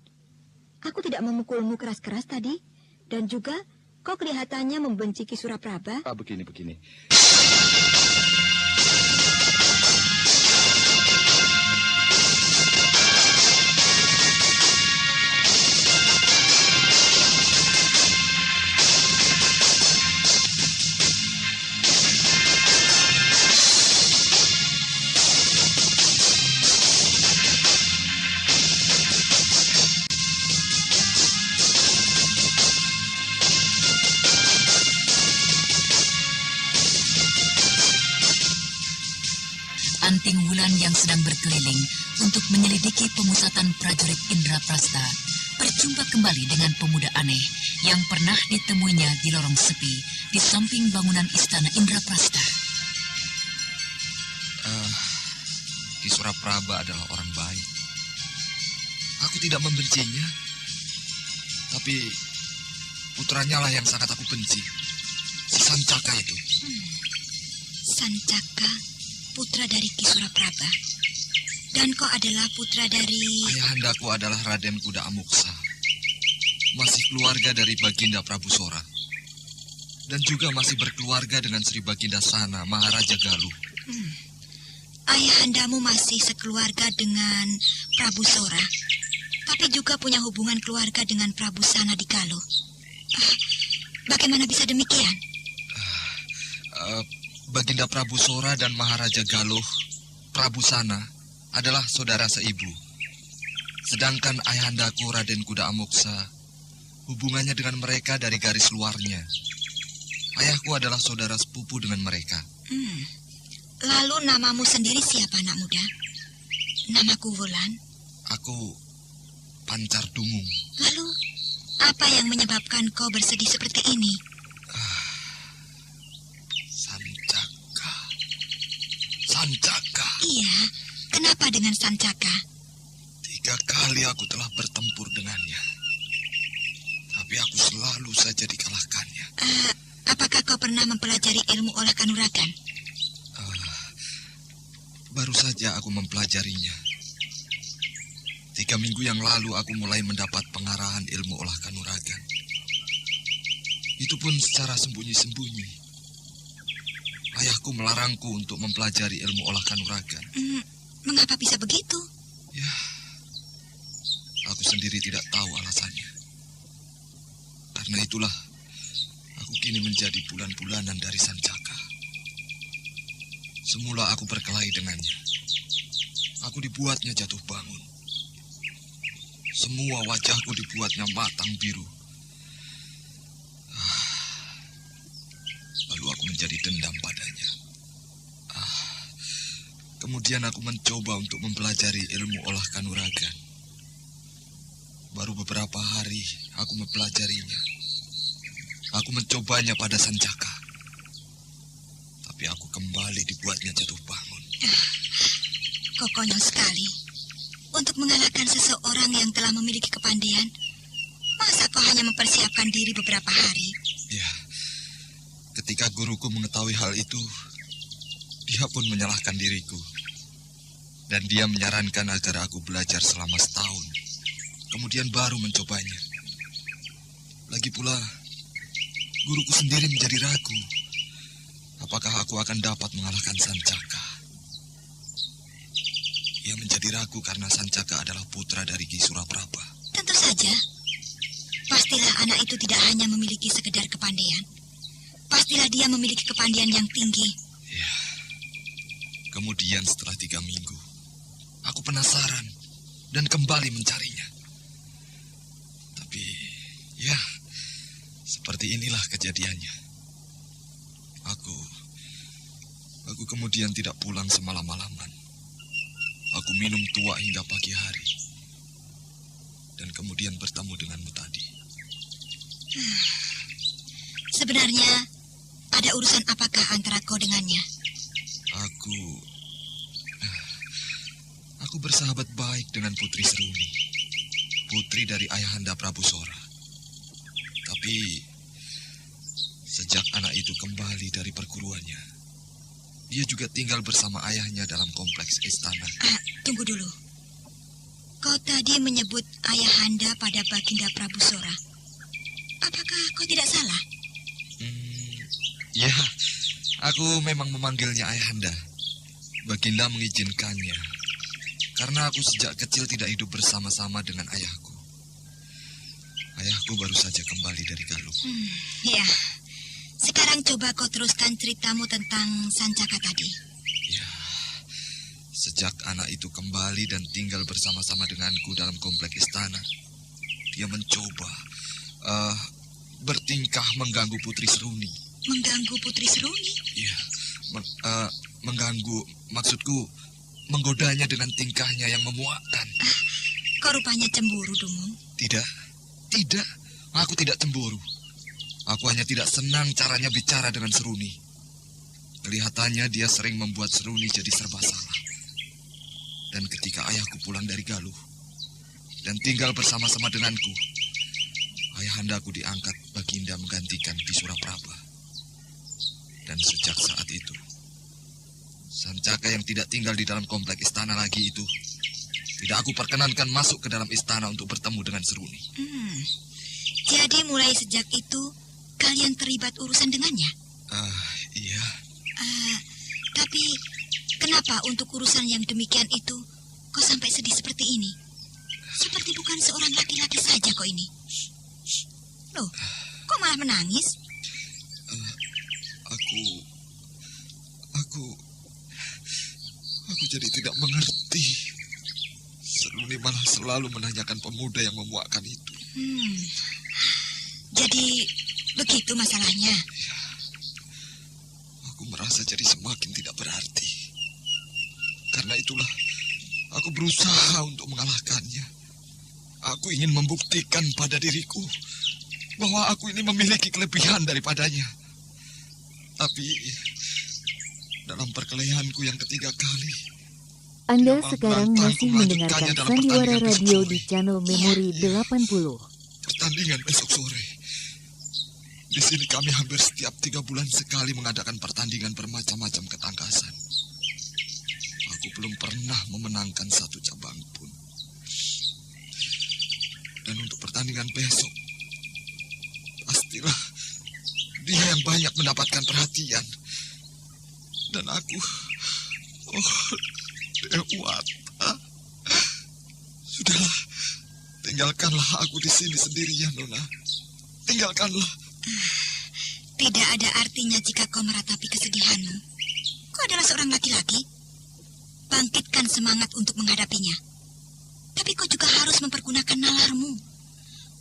Aku tidak memukulmu keras-keras tadi. Dan juga kau kelihatannya membenci Ki Suraprabha. Begini. Anting Wulan yang sedang berkeliling untuk menyelidiki pemusatan prajurit Indraprastha berjumpa kembali dengan pemuda aneh yang pernah ditemuinya di lorong sepi di samping bangunan istana Indraprastha. Ki Suraprabha adalah orang baik. Aku tidak membencinya, tapi putranya lah yang sangat aku benci. Si Sancaka itu. Sancaka, putra dari Ki Suraprabha. Dan kau adalah putra dari... Ayahandaku adalah Raden Kuda Amuksa. Masih keluarga dari Baginda Prabu Sora. Dan juga masih berkeluarga dengan Sri Baginda Sana, Maharaja Galuh. Ayahandamu masih sekeluarga dengan Prabu Sora. Tapi juga punya hubungan keluarga dengan Prabu Sana di Galuh. Bagaimana bisa demikian? Baginda Prabu Sora dan Maharaja Galuh, Prabu Sana, adalah saudara seibu. Sedangkan ayahandaku Raden Kuda Amuksa, hubungannya dengan mereka dari garis luarnya. Ayahku adalah saudara sepupu dengan mereka. Lalu namamu sendiri siapa, anak muda? Namaku Wulan. Aku Pancar Dungung. Lalu, apa yang menyebabkan kau bersedih seperti ini? Sancaka. Iya, Kenapa dengan Sancaka? 3 kali aku telah bertempur dengannya. Tapi aku selalu saja dikalahkannya. Apakah kau pernah mempelajari ilmu olah kanuragan? Baru saja aku mempelajarinya. 3 minggu yang lalu aku mulai mendapat pengarahan ilmu olah kanuragan. Itu pun secara sembunyi-sembunyi. Ayahku melarangku untuk mempelajari ilmu olah kanuragan. Mengapa bisa begitu? Ya, aku sendiri tidak tahu alasannya. Karena itulah, aku kini menjadi bulan-bulanan dari Sancaka. Semula aku berkelahi dengannya. Aku dibuatnya jatuh bangun. Semua wajahku dibuatnya matang biru. Lalu aku menjadi dendam padanya. Kemudian aku mencoba untuk mempelajari ilmu olah kanuragan. Baru beberapa hari aku mempelajarinya. Aku mencobanya pada Sancaka. Tapi aku kembali dibuatnya jatuh bangun. Kau konyol sekali. Untuk mengalahkan seseorang yang telah memiliki kepandaian, masa kau hanya mempersiapkan diri beberapa hari? Ya, ketika guruku mengetahui hal itu, dia pun menyalahkan diriku. Dan dia menyarankan agar aku belajar selama setahun. Kemudian baru mencobanya. Lagi pula, guruku sendiri menjadi ragu. Apakah aku akan dapat mengalahkan Sancaka? Ia menjadi ragu karena Sancaka adalah putra dari Ki Suraprabha. Tentu saja. Pastilah anak itu tidak hanya memiliki sekedar kepandaian. Pastilah dia memiliki kepandaian yang tinggi. Ya. Kemudian setelah 3 minggu, aku penasaran dan kembali mencarinya. Tapi, ya, seperti inilah kejadiannya. Aku kemudian tidak pulang semalam-malaman. Aku minum tua hingga pagi hari. Dan kemudian bertemu denganmu tadi. Sebenarnya, ada urusan apakah antara kau dengannya? Aku bersahabat baik dengan Putri Seruni. Putri dari Ayahanda Prabu Sora. Tapi, sejak anak itu kembali dari perguruannya, dia juga tinggal bersama ayahnya dalam kompleks istana. Tunggu dulu. Kau tadi menyebut Ayahanda pada Baginda Prabu Sora. Apakah kau tidak salah? Ya, aku memang memanggilnya Ayahanda. Baginda mengizinkannya. Karena aku sejak kecil tidak hidup bersama-sama dengan ayahku. Ayahku baru saja kembali dari Galuh. Ya. Sekarang coba kau teruskan ceritamu tentang Sancaka tadi. Ya, sejak anak itu kembali dan tinggal bersama-sama denganku dalam komplek istana, dia mencoba bertingkah mengganggu Putri Seruni. Mengganggu Putri Seruni? Iya, mengganggu, maksudku menggodanya dengan tingkahnya yang memuakkan. Kau rupanya cemburu, Dumung. Tidak, aku tidak cemburu. Aku hanya tidak senang caranya bicara dengan Seruni. Kelihatannya dia sering membuat Seruni jadi serba salah. Dan ketika ayahku pulang dari Galuh dan tinggal bersama-sama denganku, ayahandaku diangkat Baginda menggantikan Ki Suraprabha. Dan sejak saat itu, Sancaka yang tidak tinggal di dalam komplek istana lagi itu, tidak aku perkenankan masuk ke dalam istana untuk bertemu dengan Seruni. Jadi mulai sejak itu, kalian terlibat urusan dengannya? Iya. Tapi kenapa untuk urusan yang demikian itu kau sampai sedih seperti ini? Seperti bukan seorang laki-laki saja kau ini. Loh, kok malah menangis? Aku jadi tidak mengerti. Seruni malah selalu menanyakan pemuda yang memuakkan itu. Jadi begitu masalahnya. Ya, aku merasa jadi semakin tidak berarti. Karena itulah aku berusaha untuk mengalahkannya. Aku ingin membuktikan pada diriku bahwa aku ini memiliki kelebihan daripadanya. Tapi dalam perkelahianku yang ketiga kali, Anda sekarang masih mendengarkan Sandiwara Radio di channel Memori 80. Pertandingan besok sore. Di sini kami hampir setiap 3 bulan sekali mengadakan pertandingan bermacam-macam ketangkasan. Aku belum pernah memenangkan satu cabang pun. Dan untuk pertandingan besok, pastilah dia yang banyak mendapatkan perhatian. Dan aku, Dewata. Sudahlah, tinggalkanlah aku di sini sendirian, Nona. Tinggalkanlah. Tidak ada artinya jika kau meratapi kesedihanmu. Kau adalah seorang laki-laki. Bangkitkan semangat untuk menghadapinya. Tapi kau juga harus mempergunakan nalarmu.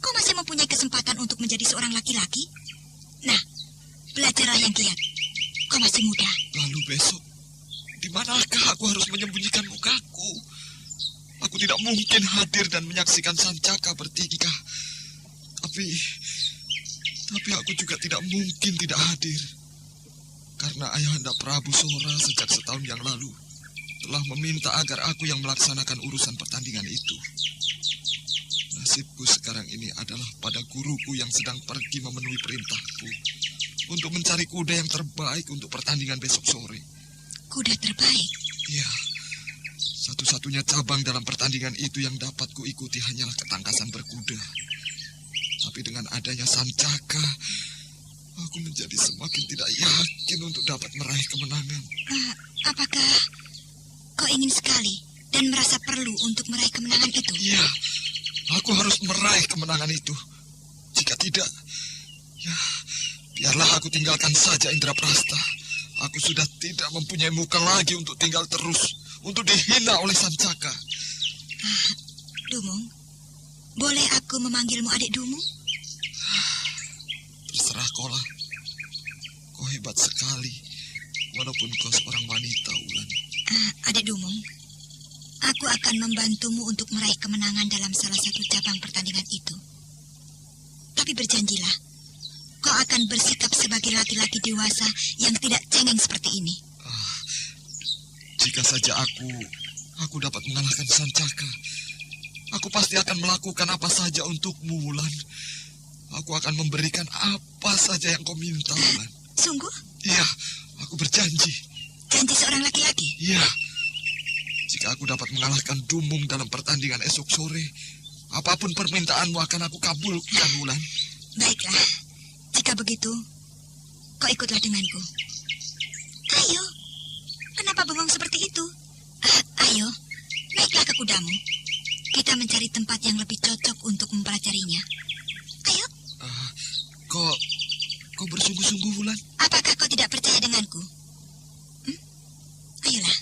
Kau masih mempunyai kesempatan untuk menjadi seorang laki-laki. Nah, belajarlah yang giat. Kau masih muda. Lalu besok, di manakah aku harus menyembunyikan mukaku? Aku tidak mungkin hadir dan menyaksikan Sancaka bertingkah. Tapi aku juga tidak mungkin tidak hadir. Karena Ayahanda Prabu Sora sejak setahun yang lalu telah meminta agar aku yang melaksanakan urusan pertandingan itu. Nasibku sekarang ini adalah pada guruku yang sedang pergi memenuhi perintahku untuk mencari kuda yang terbaik untuk pertandingan besok sore. Kuda terbaik? Iya. Satu-satunya cabang dalam pertandingan itu yang dapat kuikuti hanyalah ketangkasan berkuda. Tapi dengan adanya Sancaka, aku menjadi semakin tidak yakin untuk dapat meraih kemenangan. Apakah kau ingin sekali dan merasa perlu untuk meraih kemenangan itu? Iya, aku harus meraih kemenangan itu. Jika tidak, ya biarlah aku tinggalkan saja Indraprasta. Aku sudah tidak mempunyai muka lagi untuk tinggal terus, untuk dihina oleh Sancaka. Dumung, boleh aku memanggilmu adik Dumung? Terserah kau lah. Kau hebat sekali, walaupun kau seorang wanita, Wulan. Adik Dumung, aku akan membantumu untuk meraih kemenangan dalam salah satu cabang pertandingan itu. Tapi berjanjilah, kau akan bersikap sebagai laki-laki dewasa yang tidak cengeng seperti ini. Jika saja aku dapat mengalahkan Sancaka, aku pasti akan melakukan apa saja untukmu, Wulan. Aku akan memberikan apa saja yang kau minta, Wulan. Sungguh? Iya, aku berjanji. Janji seorang laki-laki? Iya. Jika aku dapat mengalahkan Dumung dalam pertandingan esok sore, apapun permintaanmu akan aku kabulkan, Wulan. Baiklah. Jika begitu, kau ikutlah denganku. Ayo, kenapa bengong seperti itu? Ayo, naiklah ke kudamu. Kita mencari tempat yang lebih cocok untuk mempelajarinya. Ayo. Kau bersungguh-sungguh, Wulan? Apakah kau tidak percaya denganku? Ayolah.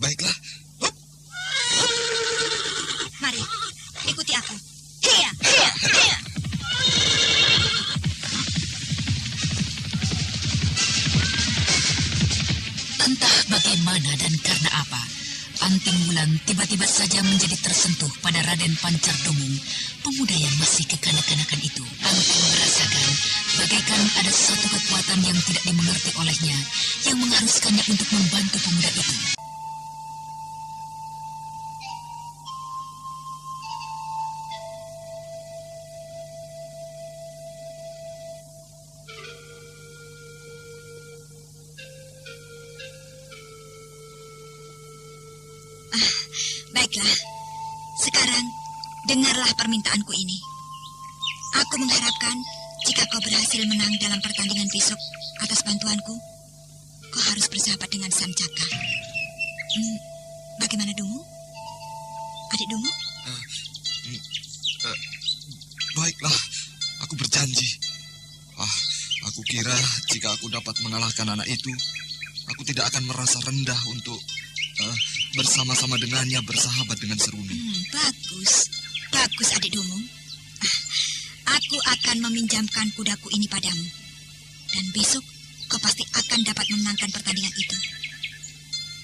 Baiklah. Mari, ikuti aku. Hiya, hiya, hiya. Entah bagaimana dan karena apa, Anting Wulan tiba-tiba saja menjadi tersentuh pada Raden Pancar Dumung, pemuda yang masih kekanak-kanakan itu. Anting merasakan bagaikan ada suatu kekuatan yang tidak dimengerti olehnya, yang mengharuskannya untuk membantu pemuda itu. Baiklah, sekarang dengarlah permintaanku ini. Aku mengharapkan jika kau berhasil menang dalam pertandingan besok atas bantuanku, kau harus bersahabat dengan Sancaka. Bagaimana Dumung? Adik Dumung? Baiklah, aku berjanji. Aku kira jika aku dapat mengalahkan anak itu, aku tidak akan merasa rendah untuk bersama-sama dengannya bersahabat dengan Seruni. Bagus adik Dumung. Aku akan meminjamkan kudaku ini padamu. Dan besok kau pasti akan dapat memenangkan pertandingan itu.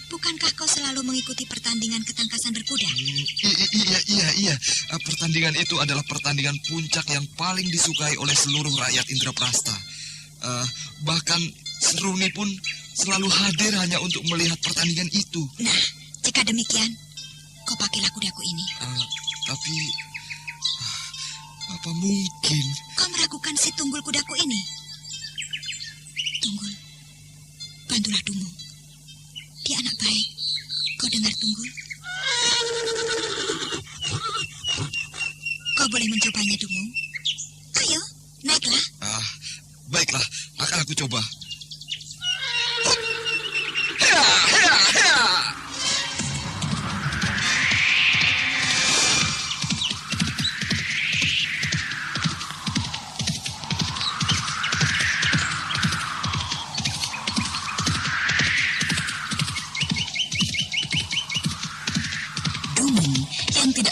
Bukankah kau selalu mengikuti pertandingan ketangkasan berkuda? Iya. Pertandingan itu adalah pertandingan puncak yang paling disukai oleh seluruh rakyat Indraprasta. Bahkan Seruni pun selalu hadir hanya untuk melihat pertandingan itu. Nah, Jika demikian, kau pakailah kudaku ini. Tapi apa mungkin kau meragukan si Tunggul kudaku ini? Tunggul, bantulah Dumung. Dia anak baik. Kau dengar, Tunggul? Kau boleh mencobanya, Dumung. Ayo, naiklah. Baiklah, akan aku coba.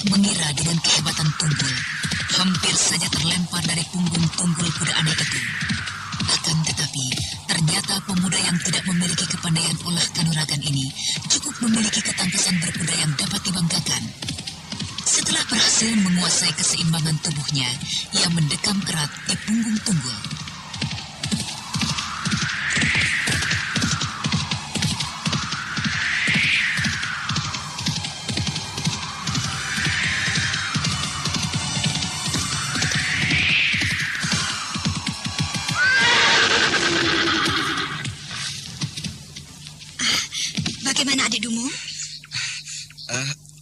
Mengira dengan kehebatan Tunggul, hampir saja terlempar dari punggung Tunggul kuda aneh itu. Akan tetapi, ternyata pemuda yang tidak memiliki kepandaian olah kanuragan ini cukup memiliki ketangkasan berkuda yang dapat dibanggakan. Setelah berhasil menguasai keseimbangan tubuhnya, ia mendekam erat di punggung Tunggul.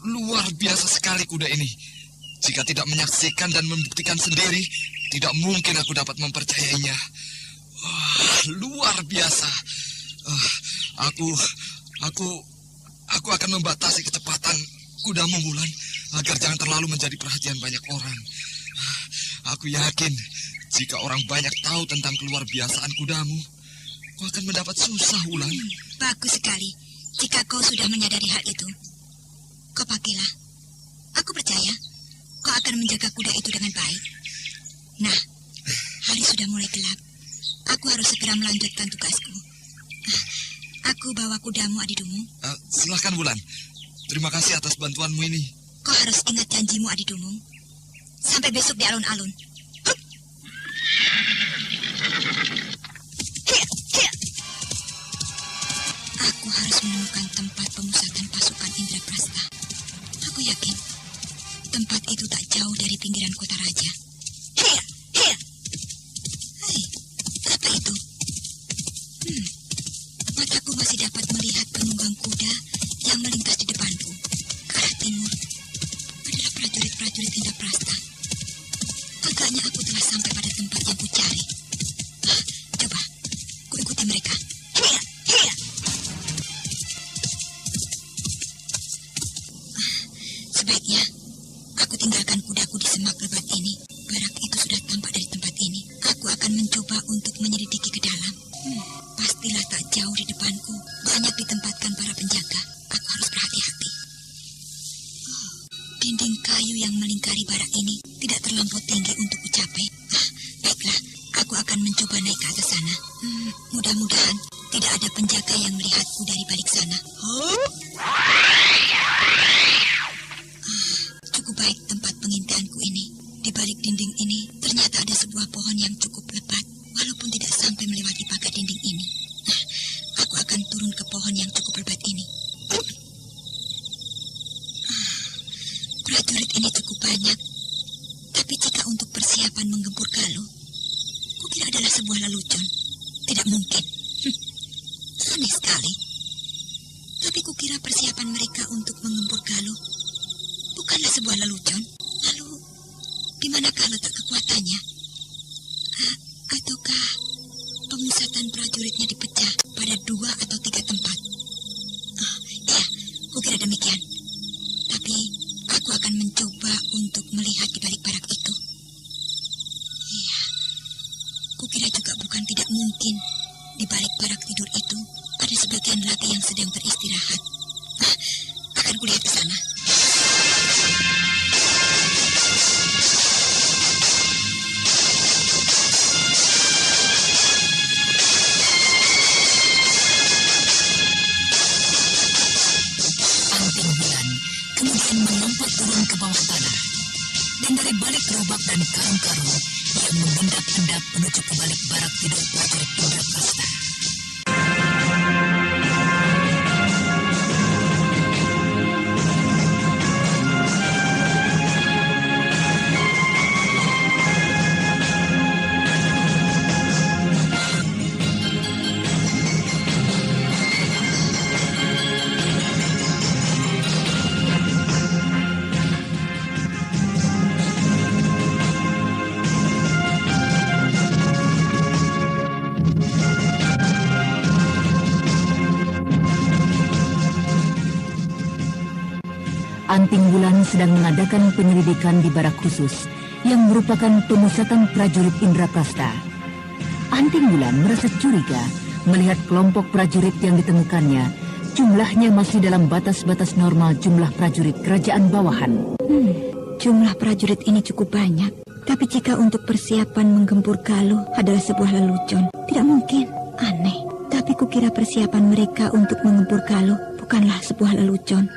Luar biasa sekali kuda ini. Jika tidak menyaksikan dan membuktikan sendiri, tidak mungkin aku dapat mempercayainya. Luar biasa. Aku akan membatasi kecepatan kudamu, Wulan, agar jangan terlalu menjadi perhatian banyak orang. Aku yakin jika orang banyak tahu tentang keluar biasaan kudamu, kau akan mendapat susah, Wulan. Bagus sekali. Jika kau sudah menyadari hal itu, kau pakailah. Aku percaya kau akan menjaga kuda itu dengan baik. Nah, hari sudah mulai gelap. Aku harus segera melanjutkan tugasku. Aku bawa kudamu, Adi Dumung. Silahkan, Wulan. Terima kasih atas bantuanmu ini. Kau harus ingat janjimu, Adi Dumung. Sampai besok di alun-alun. Aku harus menemukan tempat pemusatan pasukan Indraprasta. Aku yakin tempat itu tak jauh dari pinggiran kota raja. Hei, apa itu? Mataku masih dapat melihat penunggang kuda yang melintas di depanku. Ke arah timur adalah prajurit-prajurit Indraprasta. Agaknya aku telah sampai pada tempat yang kucari. Coba, ku ikuti mereka. Sebaiknya aku tinggalkan kudaku di semak lebat ini. Barak itu sudah tampak dari tempat ini. Aku akan mencoba untuk menyelidiki ke dalam. Pastilah tak jauh di depanku banyak ditempatkan para penjaga. Aku harus berhati-hati. Dinding kayu yang melingkari barak ini tidak terlampau tinggi untuk kucapai. Baiklah, aku akan mencoba naik ke atas sana. Mudah-mudahan tidak ada penjaga yang melihatku dari balik sana. Cukup baik tempat pengintaianku ini. Di balik dinding ini ternyata ada sebuah pohon yang cukup lebat, walaupun tidak sampai melewati pagar dinding ini. Aku akan turun ke pohon yang cukup lebat ini. Prajurit ini cukup banyak, tapi jika untuk persiapan menggempur Galuh, kukira adalah sebuah lelucon. Tidak mungkin. Aneh sekali. Tapi kukira persiapan mereka untuk menggempur Galuh bukanlah sebuah lelucon. Lalu, di manakah letak kekuatannya? Ataukah pemusatan prajuritnya dipecah pada 2 atau 3 tempat? Ya, kukira demikian. Tapi aku akan mencoba untuk melihat di balik barak itu. Iya, kukira juga bukan tidak mungkin di balik barak tidur itu ada sebagian laki yang sedang beristirahat. Akan kulihat ke sana. Kemudian melompat turun ke bawah tanah. Dan dari balik gerobak dan karung-karung, ia mengendap-endap menuju ke balik barak tidur prajurit Indraprasta. Anting Wulan sedang mengadakan penyelidikan di barak khusus yang merupakan pemusatan prajurit Indraprasta. Anting Wulan merasa curiga melihat kelompok prajurit yang ditemukannya jumlahnya masih dalam batas-batas normal jumlah prajurit kerajaan bawahan. Jumlah prajurit ini cukup banyak. Tapi jika untuk persiapan menggempur Galuh adalah sebuah lelucon, tidak mungkin. Aneh. Tapi kukira persiapan mereka untuk menggempur Galuh bukanlah sebuah lelucon.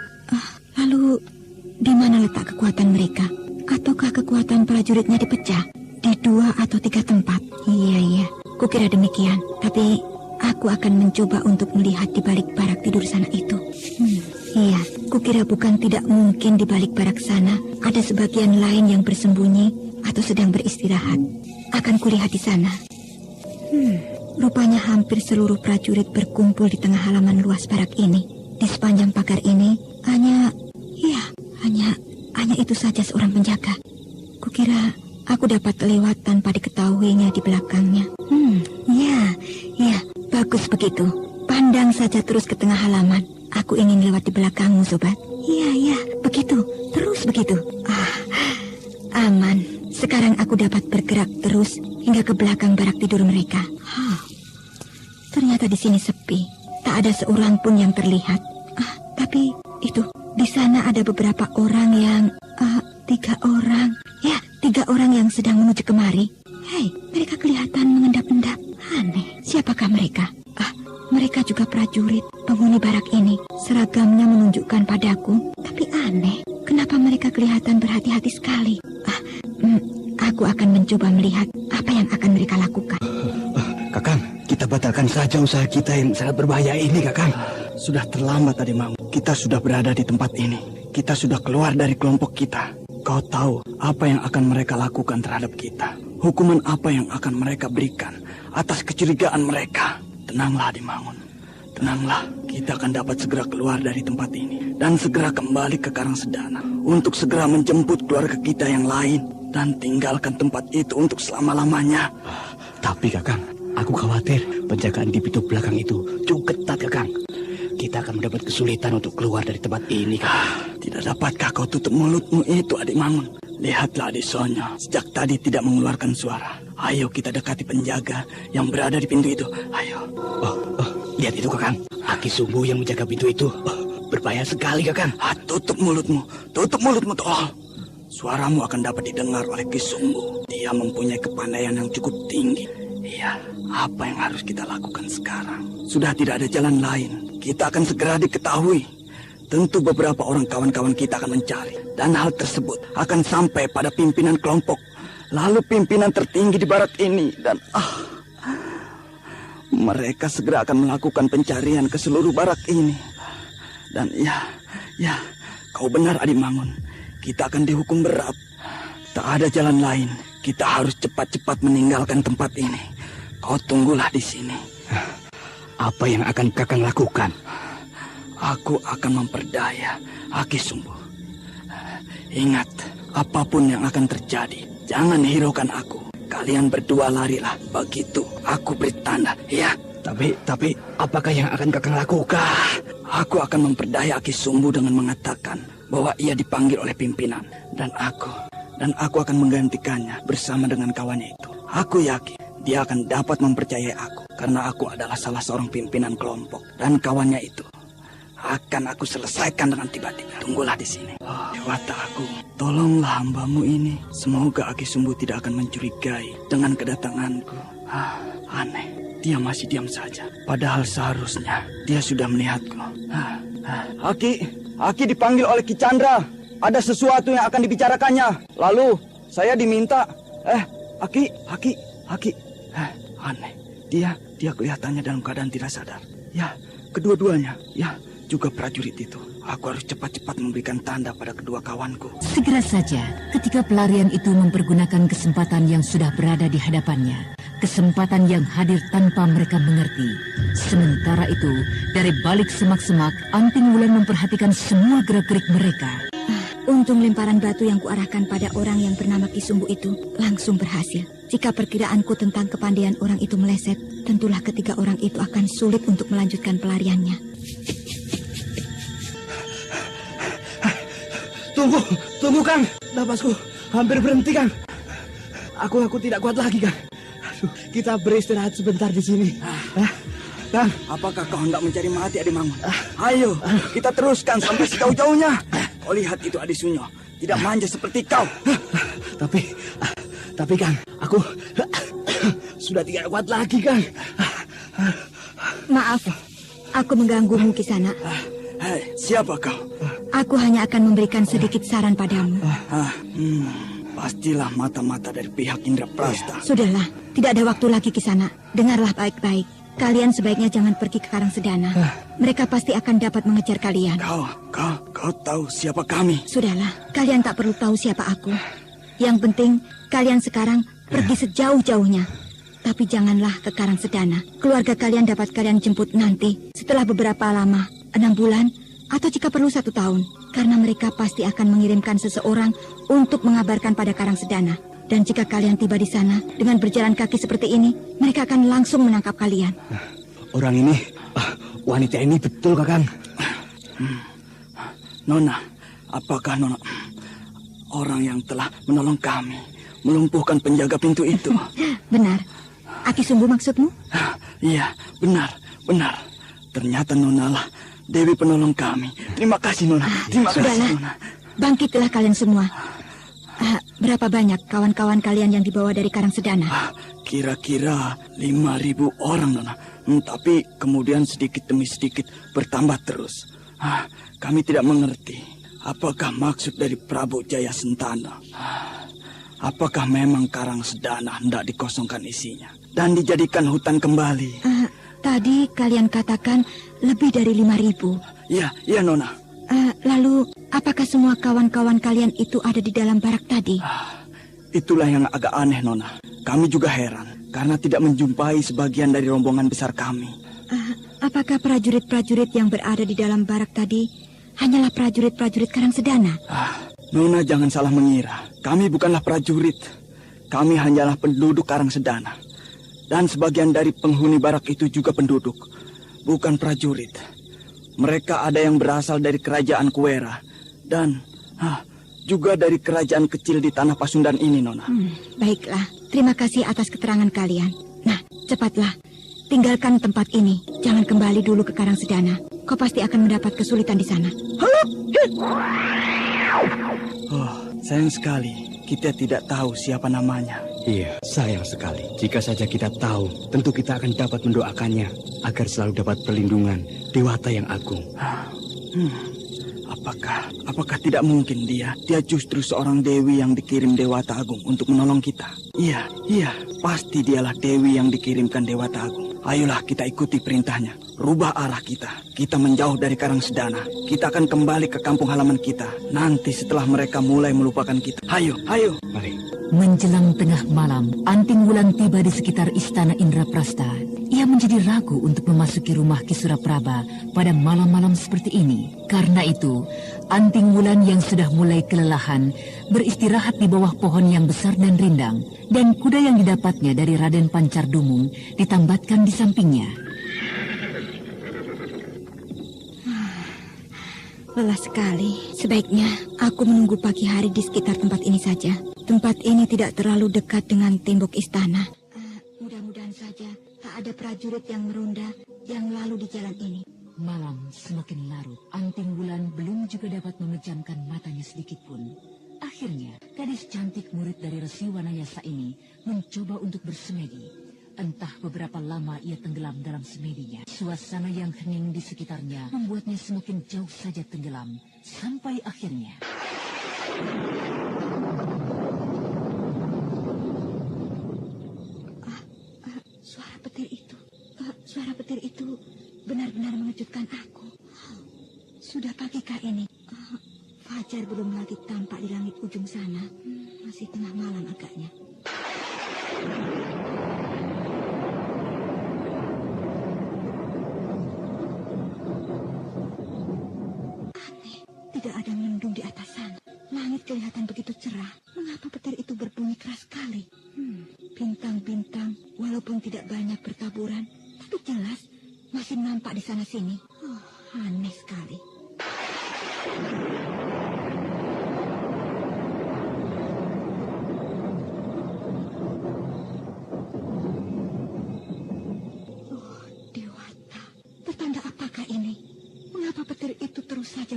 Lalu, di mana letak kekuatan mereka? Ataukah kekuatan prajuritnya dipecah di 2 atau 3 tempat? Iya, kukira demikian. Tapi aku akan mencoba untuk melihat di balik barak tidur sana itu. Iya, kukira bukan tidak mungkin di balik barak sana ada sebagian lain yang bersembunyi atau sedang beristirahat. Akan kulihat di sana. Rupanya hampir seluruh prajurit berkumpul di tengah halaman luas barak ini. Di sepanjang pagar ini hanya itu saja seorang penjaga. Kukira aku dapat lewat tanpa diketahuinya di belakangnya. Ya, bagus begitu. Pandang saja terus ke tengah halaman. Aku ingin lewat di belakangmu, sobat. Iya, begitu. Terus begitu. Aman. Sekarang aku dapat bergerak terus hingga ke belakang barak tidur mereka. Ternyata di sini sepi. Tak ada seorang pun yang terlihat. Tapi itu, di sana ada beberapa orang yang... 3 orang. Ya, 3 orang yang sedang menuju kemari. Hei, mereka kelihatan mengendap-endap. Aneh, siapakah mereka? Mereka juga prajurit, penghuni barak ini. Seragamnya menunjukkan padaku. Tapi aneh, kenapa mereka kelihatan berhati-hati sekali? Aku akan mencoba melihat apa yang akan mereka lakukan. Kakang, kita batalkan saja usaha kita yang sangat berbahaya ini, Kakang. Sudah terlambat tadi, Mang. Kita sudah berada di tempat ini. Kita sudah keluar dari kelompok kita. Kau tahu apa yang akan mereka lakukan terhadap kita. Hukuman apa yang akan mereka berikan atas kecurigaan mereka. Tenanglah, Dimangun. Tenanglah, kita akan dapat segera keluar dari tempat ini. Dan segera kembali ke Karangsedana. Untuk segera menjemput keluarga kita yang lain. Dan tinggalkan tempat itu untuk selama-lamanya. Tapi, Kakang, aku khawatir penjagaan di pintu belakang itu cukup ketat, Kakang. Kita akan mendapat kesulitan untuk keluar dari tempat ini, Kakang. Tidak dapatkah kau tutup mulutmu itu, Adik Mangun? Lihatlah Adik Sonya, sejak tadi tidak mengeluarkan suara. Ayo kita dekati penjaga yang berada di pintu itu. Ayo. Lihat itu, Kakang. Aki Sumbu yang menjaga pintu itu. Berbahaya sekali, Kakang. Tutup mulutmu. Tutup mulutmu, tolong. Suaramu akan dapat didengar oleh Ki Sumbu. Dia mempunyai kepandaian yang cukup tinggi. Iya, apa yang harus kita lakukan sekarang? Sudah tidak ada jalan lain. Kita akan segera diketahui. Tentu beberapa orang kawan-kawan kita akan mencari. Dan hal tersebut akan sampai pada pimpinan kelompok. Lalu pimpinan tertinggi di barat ini. Dan mereka segera akan melakukan pencarian ke seluruh barak ini. Dan ya, kau benar, Adi Mangun. Kita akan dihukum berat. Tak ada jalan lain. Kita harus cepat-cepat meninggalkan tempat ini. Kau tunggulah di sini. Apa yang akan Kakang lakukan? Aku akan memperdaya Aki Sumbu. Ingat, apapun yang akan terjadi, jangan hiraukan aku. Kalian berdua larilah. Begitu aku beri tanda, ya. Tapi apakah yang akan Kakang lakukan? Aku akan memperdaya Aki Sumbu dengan mengatakan bahwa ia dipanggil oleh pimpinan. Dan aku akan menggantikannya bersama dengan kawannya itu. Aku yakin dia akan dapat mempercayai aku. Karena aku adalah salah seorang pimpinan kelompok. Dan kawannya itu akan aku selesaikan dengan tiba-tiba. Tunggulah di sini. Dewata Agung, tolonglah hambamu ini. Semoga Aki Sumbu tidak akan mencurigai dengan kedatanganku. Aneh, dia masih diam saja. Padahal seharusnya dia sudah melihatku. Aki dipanggil oleh Ki Chandra. Ada sesuatu yang akan dibicarakannya. Lalu saya diminta. Aki. Aneh, dia kelihatannya dalam keadaan tidak sadar. Ya, kedua-duanya. Ya, juga prajurit itu. Aku harus cepat-cepat memberikan tanda pada kedua kawanku. Segera saja, ketika pelarian itu mempergunakan kesempatan yang sudah berada di hadapannya. Kesempatan yang hadir tanpa mereka mengerti. Sementara itu, dari balik semak-semak, Anting Wulan memperhatikan semua gerak-gerik mereka. Untung lemparan batu yang kuarahkan pada orang yang bernama Ki Sumbu itu langsung berhasil. Jika perkiraanku tentang kepandaian orang itu meleset, tentulah ketiga orang itu akan sulit untuk melanjutkan pelariannya. Tunggu Kang. Napasku hampir berhenti Kang. Aku tidak kuat lagi Kang. Aduh, kita beristirahat sebentar di sini. Kang, apakah kau hendak mencari mati Adi Mangun? Ayo, kita teruskan sampai sejauh-jauhnya. Kau lihat itu Adi Sunyo, tidak manja seperti kau. Tapi Kang, aku sudah tidak kuat lagi Kang. Maaf, aku mengganggumu Kisana. Hei, siapa kau? Aku hanya akan memberikan sedikit saran padamu. Pastilah mata-mata dari pihak Indraprasta. Sudahlah, tidak ada waktu lagi Kisana. Dengarlah baik-baik. Kalian sebaiknya jangan pergi ke Karang Sedana. Mereka pasti akan dapat mengejar kalian. Kau tahu siapa kami? Sudahlah, kalian tak perlu tahu siapa aku. Yang penting, kalian sekarang pergi sejauh-jauhnya. Tapi janganlah ke Karang Sedana. Keluarga kalian dapat kalian jemput nanti. Setelah beberapa lama, 6 bulan, atau jika perlu 1 tahun. Karena mereka pasti akan mengirimkan seseorang untuk mengabarkan pada Karang Sedana. Dan jika kalian tiba di sana dengan berjalan kaki seperti ini, mereka akan langsung menangkap kalian. Orang ini, wanita ini betul Kakang. Nona, apakah Nona orang yang telah menolong kami melumpuhkan penjaga pintu itu? Benar. Aki Sumbu maksudmu? Iya, benar. Ternyata Nona lah Dewi penolong kami. Terima kasih Nona. Terima kasih Nona. Bangkitlah kalian semua. Berapa banyak kawan-kawan kalian yang dibawa dari Karang Sedana? Kira-kira 5.000 orang, Nona. Tapi kemudian sedikit demi sedikit bertambah terus. Kami tidak mengerti. Apakah maksud dari Prabu Jaya Sentana? Apakah memang Karang Sedana hendak dikosongkan isinya dan dijadikan hutan kembali? Tadi kalian katakan lebih dari 5.000. Iya, Nona. Lalu, apakah semua kawan-kawan kalian itu ada di dalam barak tadi? Itulah yang agak aneh, Nona. Kami juga heran, karena tidak menjumpai sebagian dari rombongan besar kami. Apakah prajurit-prajurit yang berada di dalam barak tadi hanyalah prajurit-prajurit Karang Sedana? Nona, jangan salah mengira. Kami bukanlah prajurit. Kami hanyalah penduduk Karang Sedana. Dan sebagian dari penghuni barak itu juga penduduk, bukan prajurit. Mereka ada yang berasal dari kerajaan Kuwera dan juga dari kerajaan kecil di tanah Pasundan ini, Nona. Baiklah, terima kasih atas keterangan kalian. Nah, cepatlah, tinggalkan tempat ini. Jangan kembali dulu ke Karang Sedana. Kau pasti akan mendapat kesulitan di sana. Sayang sekali, kita tidak tahu siapa namanya. Iya, sayang sekali. Jika saja kita tahu, tentu kita akan dapat mendoakannya agar selalu dapat perlindungan Dewata yang agung. Apakah tidak mungkin dia justru seorang dewi yang dikirim Dewata Agung untuk menolong kita? Iya, pasti dialah dewi yang dikirimkan Dewata Agung. Ayolah kita ikuti perintahnya. Rubah arah kita. Kita menjauh dari Karang Sedana. Kita akan kembali ke kampung halaman kita. Nanti setelah mereka mulai melupakan kita. Ayo. Mari. Menjelang tengah malam, Anting Wulan tiba di sekitar istana Indraprasta. Ia menjadi ragu untuk memasuki rumah Ki Suraprabha pada malam-malam seperti ini. Karena itu, Anting Wulan yang sudah mulai kelelahan beristirahat di bawah pohon yang besar dan rindang, dan kuda yang didapatnya dari Raden Pancardumung ditambatkan di sampingnya. Lelah sekali. Sebaiknya aku menunggu pagi hari di sekitar tempat ini saja. Tempat ini tidak terlalu dekat dengan tembok istana. Mudah-mudahan saja tak ada prajurit yang meronda yang lalu di jalan ini. Malam semakin larut. Anting Wulan belum juga dapat memejamkan matanya sedikit pun. Akhirnya, gadis cantik murid dari Resi Wanayasa ini mencoba untuk bersemedi. Entah beberapa lama ia tenggelam dalam semedinya. Suasana yang hening di sekitarnya membuatnya semakin jauh saja tenggelam. Sampai akhirnya... Suara petir itu benar-benar mengejutkan aku. Sudah pagikah ini? Fajar belum lagi tampak di langit ujung sana. Masih tengah malam agaknya. Aneh, tidak ada mendung di atas sana. Langit kelihatan begitu cerah. Mengapa petir itu berbunyi keras sekali? Bintang-bintang, walaupun tidak banyak bertaburan, tapi jelas masih nampak di sana-sini. Aneh sekali.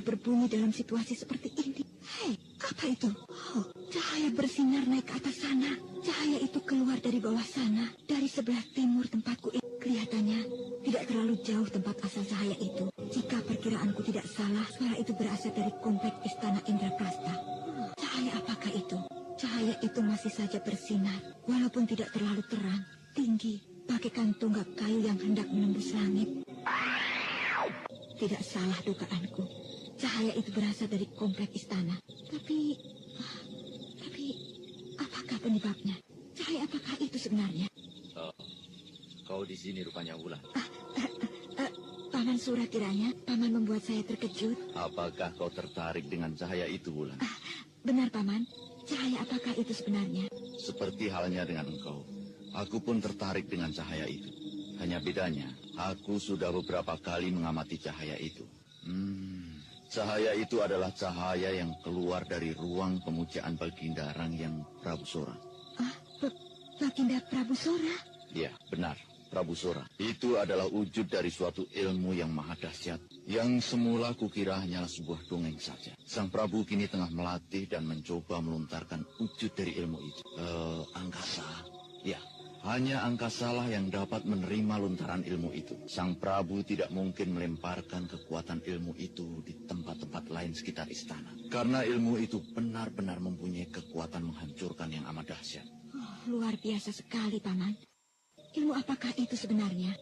berbunyi dalam situasi seperti ini. Hei, apa itu? Oh, cahaya bersinar naik ke atas sana. Cahaya itu keluar dari bawah sana, dari sebelah timur tempatku ini. Kelihatannya tidak terlalu jauh tempat asal cahaya itu. Jika perkiraanku tidak salah, suara itu berasal dari kompleks Istana Indraprasta. Cahaya apakah itu? Cahaya itu masih saja bersinar, walaupun tidak terlalu terang, tinggi, bagaikan tonggak kayu yang hendak menembus langit. Tidak salah dugaanku. Cahaya itu berasal dari kompleks istana. Tapi apakah penyebabnya? Cahaya apakah itu sebenarnya? Kau di sini rupanya, Wulan. Paman Sura kiranya Paman membuat saya terkejut. Apakah kau tertarik dengan cahaya itu, Wulan? Benar, Paman. Cahaya apakah itu sebenarnya? Seperti halnya dengan engkau. Aku pun tertarik dengan cahaya itu. Hanya bedanya, aku sudah beberapa kali mengamati cahaya itu. Cahaya itu adalah cahaya yang keluar dari ruang pemujaan Baginda Rangyang Prabu Sora. Baginda Prabu Sora? Ya, benar. Prabu Sora. Itu adalah wujud dari suatu ilmu yang maha dahsyat. Yang semula kukira hanyalah sebuah dongeng saja. Sang Prabu kini tengah melatih dan mencoba melontarkan wujud dari ilmu itu. Angkasa. Ya, hanya angkasalah yang dapat menerima lontaran ilmu itu. Sang Prabu tidak mungkin melemparkan kekuatan ilmu itu di tempat-tempat lain sekitar istana. Karena ilmu itu benar-benar mempunyai kekuatan menghancurkan yang amat dahsyat. Luar biasa sekali, Paman. Ilmu apakah itu sebenarnya?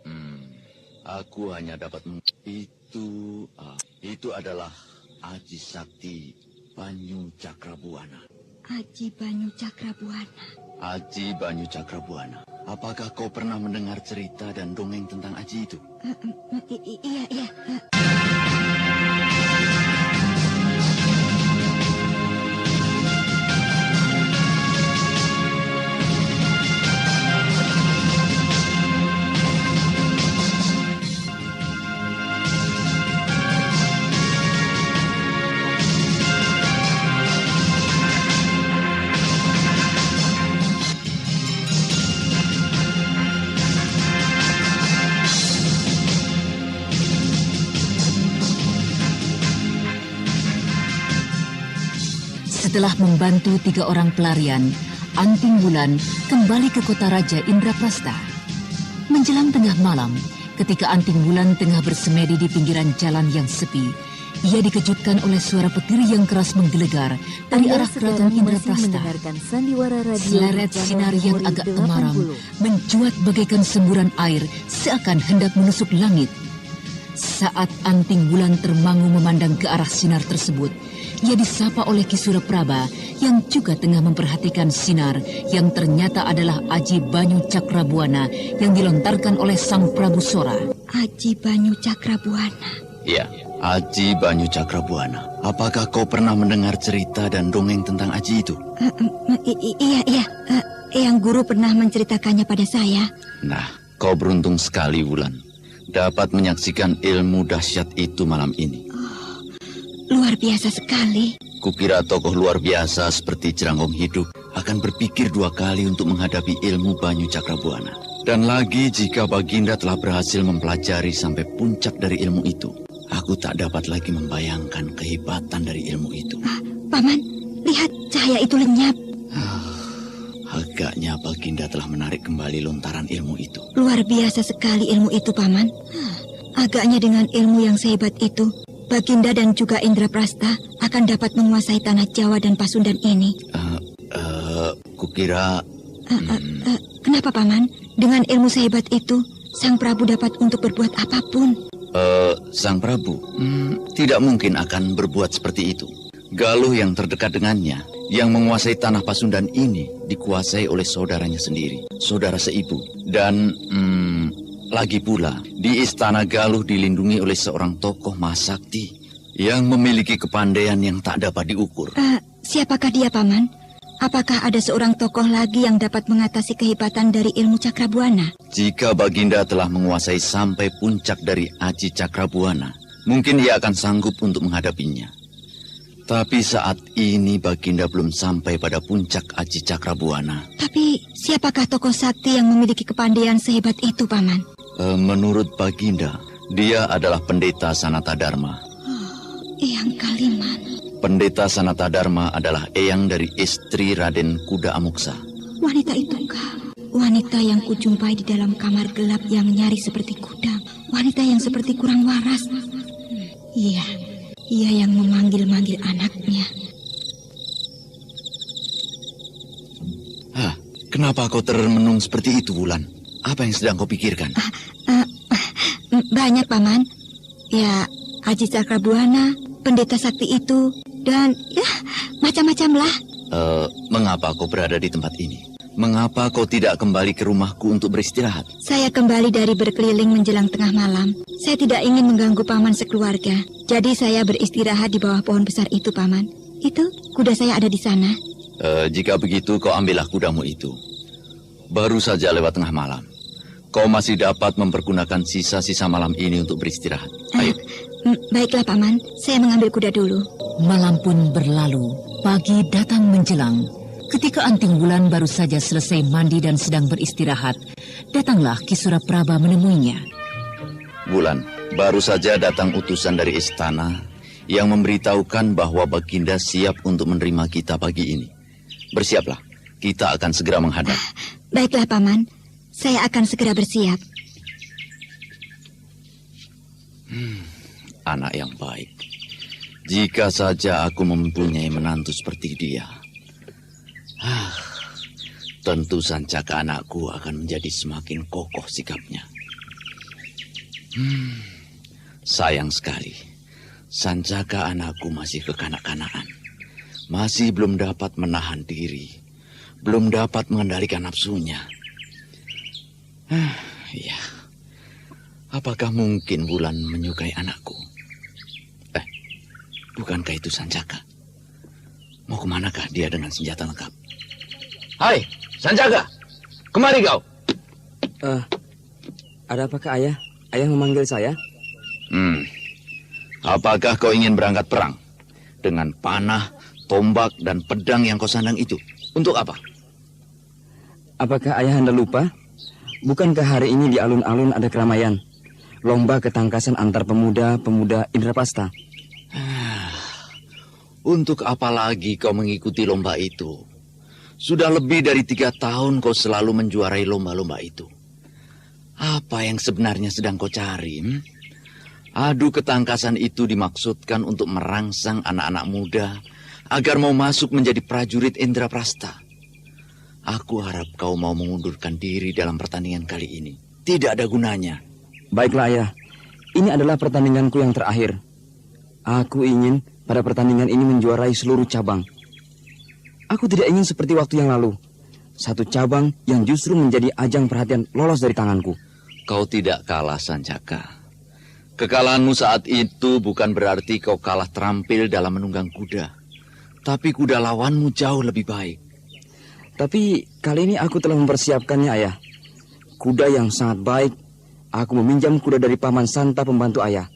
Aku hanya dapat itu adalah Aji Sakti Banyu Cakrabuana. Aji Banyu Cakrabuana. Aji Banyu Cakrabuana. Apakah kau pernah mendengar cerita dan dongeng tentang Aji itu? Iya. Setelah membantu 3 orang pelarian, Anting Wulan kembali ke kota Raja Indraprasta. Menjelang tengah malam, ketika Anting Wulan tengah bersemedi di pinggiran jalan yang sepi, ia dikejutkan oleh suara petir yang keras menggelegar dari arah keraton Indraprasta. Seleret sinar yang agak temaram mencuat bagaikan semburan air seakan hendak menusuk langit. Saat Anting Wulan termangu memandang ke arah sinar tersebut, ia disapa oleh Ki Surapraba yang juga tengah memperhatikan sinar yang ternyata adalah Aji Banyu Cakrabuana yang dilontarkan oleh Sang Prabu Sora. Aji Banyu Cakrabuana. Ya, Aji Banyu Cakrabuana. Apakah kau pernah mendengar cerita dan dongeng tentang Aji itu? Iya. Yang guru pernah menceritakannya pada saya. Nah, kau beruntung sekali, Wulan, dapat menyaksikan ilmu dahsyat itu malam ini. Luar biasa sekali. Kukira tokoh luar biasa seperti Jeranggong Hidup akan berpikir 2 kali untuk menghadapi ilmu Banyu Cakrabuana. Dan lagi jika Baginda telah berhasil mempelajari sampai puncak dari ilmu itu, aku tak dapat lagi membayangkan kehebatan dari ilmu itu. Paman, lihat cahaya itu lenyap. Agaknya Baginda telah menarik kembali lontaran ilmu itu. Luar biasa sekali ilmu itu, Paman. Agaknya dengan ilmu yang sehebat itu, Baginda dan juga Indraprasta akan dapat menguasai tanah Jawa dan Pasundan ini. Kukira... Kenapa, Paman? Dengan ilmu sehebat itu, Sang Prabu dapat untuk berbuat apapun. Sang Prabu tidak mungkin akan berbuat seperti itu. Galuh yang terdekat dengannya, yang menguasai tanah Pasundan ini, dikuasai oleh saudaranya sendiri, saudara seibu. Dan... lagi pula, di Istana Galuh dilindungi oleh seorang tokoh mahasakti yang memiliki kepandaian yang tak dapat diukur. Siapakah dia, Paman? Apakah ada seorang tokoh lagi yang dapat mengatasi kehebatan dari ilmu Cakrabuana? Jika Baginda telah menguasai sampai puncak dari Aji Cakrabuana, mungkin ia akan sanggup untuk menghadapinya. Tapi saat ini Baginda belum sampai pada puncak Aji Cakrabuana. Tapi siapakah tokoh sakti yang memiliki kepandaian sehebat itu, Paman? Menurut Baginda, dia adalah pendeta Sanata Dharma. Eyang Kaliman. Pendeta Sanata Dharma adalah eyang dari istri Raden Kuda Amuksa. Wanita itukah? Wanita yang kujumpai di dalam kamar gelap yang nyaris seperti kuda. Wanita yang seperti kurang waras. Iya, ia yang memanggil-manggil anaknya. Kenapa kau termenung seperti itu, Wulan? Apa yang sedang kau pikirkan? Banyak, Paman. Ya, Haji Cakrabuana, pendeta sakti itu, dan ya, macam-macam lah. Mengapa kau berada di tempat ini? Mengapa kau tidak kembali ke rumahku untuk beristirahat? Saya kembali dari berkeliling menjelang tengah malam. Saya tidak ingin mengganggu Paman sekeluarga. Jadi saya beristirahat di bawah pohon besar itu, Paman. Itu, kuda saya ada di sana. Jika begitu, kau ambillah kudamu itu. Baru saja lewat tengah malam. Kau masih dapat mempergunakan sisa-sisa malam ini untuk beristirahat. Ayo. Baiklah, Paman. Saya mengambil kuda dulu. Malam pun berlalu. Pagi datang menjelang. Ketika Anting Wulan baru saja selesai mandi dan sedang beristirahat, datanglah Ki Suraprabha menemuinya. Wulan, baru saja datang utusan dari istana yang memberitahukan bahwa Baginda siap untuk menerima kita pagi ini. Bersiaplah, kita akan segera menghadap. Baiklah, Paman. Saya akan segera bersiap. Anak yang baik. Jika saja aku mempunyai menantu seperti dia. Tentu Sancaka anakku akan menjadi semakin kokoh sikapnya. Sayang sekali. Sancaka anakku masih kekanak-kanakan. Masih belum dapat menahan diri. Belum dapat mengendalikan nafsunya. Ya. Apakah mungkin Wulan menyukai anakku? Bukankah itu Sancaka? Mau kemanakah dia dengan senjata lengkap? Hai, Sancaka! Kemari kau! Ada apakah ayah? Ayah memanggil saya? Apakah kau ingin berangkat perang? Dengan panah, tombak, dan pedang yang kau sandang itu. Untuk apa? Apakah ayah Anda lupa? Bukankah hari ini di alun-alun ada keramaian? Lomba ketangkasan antar pemuda-pemuda Indraprasta. Untuk apa lagi kau mengikuti lomba itu? Sudah lebih dari 3 tahun kau selalu menjuarai lomba-lomba itu. Apa yang sebenarnya sedang kau cari? Adu ketangkasan itu dimaksudkan untuk merangsang anak-anak muda agar mau masuk menjadi prajurit Indraprasta. Aku harap kau mau mengundurkan diri dalam pertandingan kali ini. Tidak ada gunanya. Baiklah, ayah. Ini adalah pertandinganku yang terakhir. Aku ingin pada pertandingan ini menjuarai seluruh cabang. Aku tidak ingin seperti waktu yang lalu. Satu cabang yang justru menjadi ajang perhatian lolos dari tanganku. Kau tidak kalah, Sancaka. Kekalahanmu saat itu bukan berarti kau kalah terampil dalam menunggang kuda. Tapi kuda lawanmu jauh lebih baik. Tapi kali ini aku telah mempersiapkannya, ayah. Kuda yang sangat baik. Aku meminjam kuda dari Paman Santa pembantu ayah.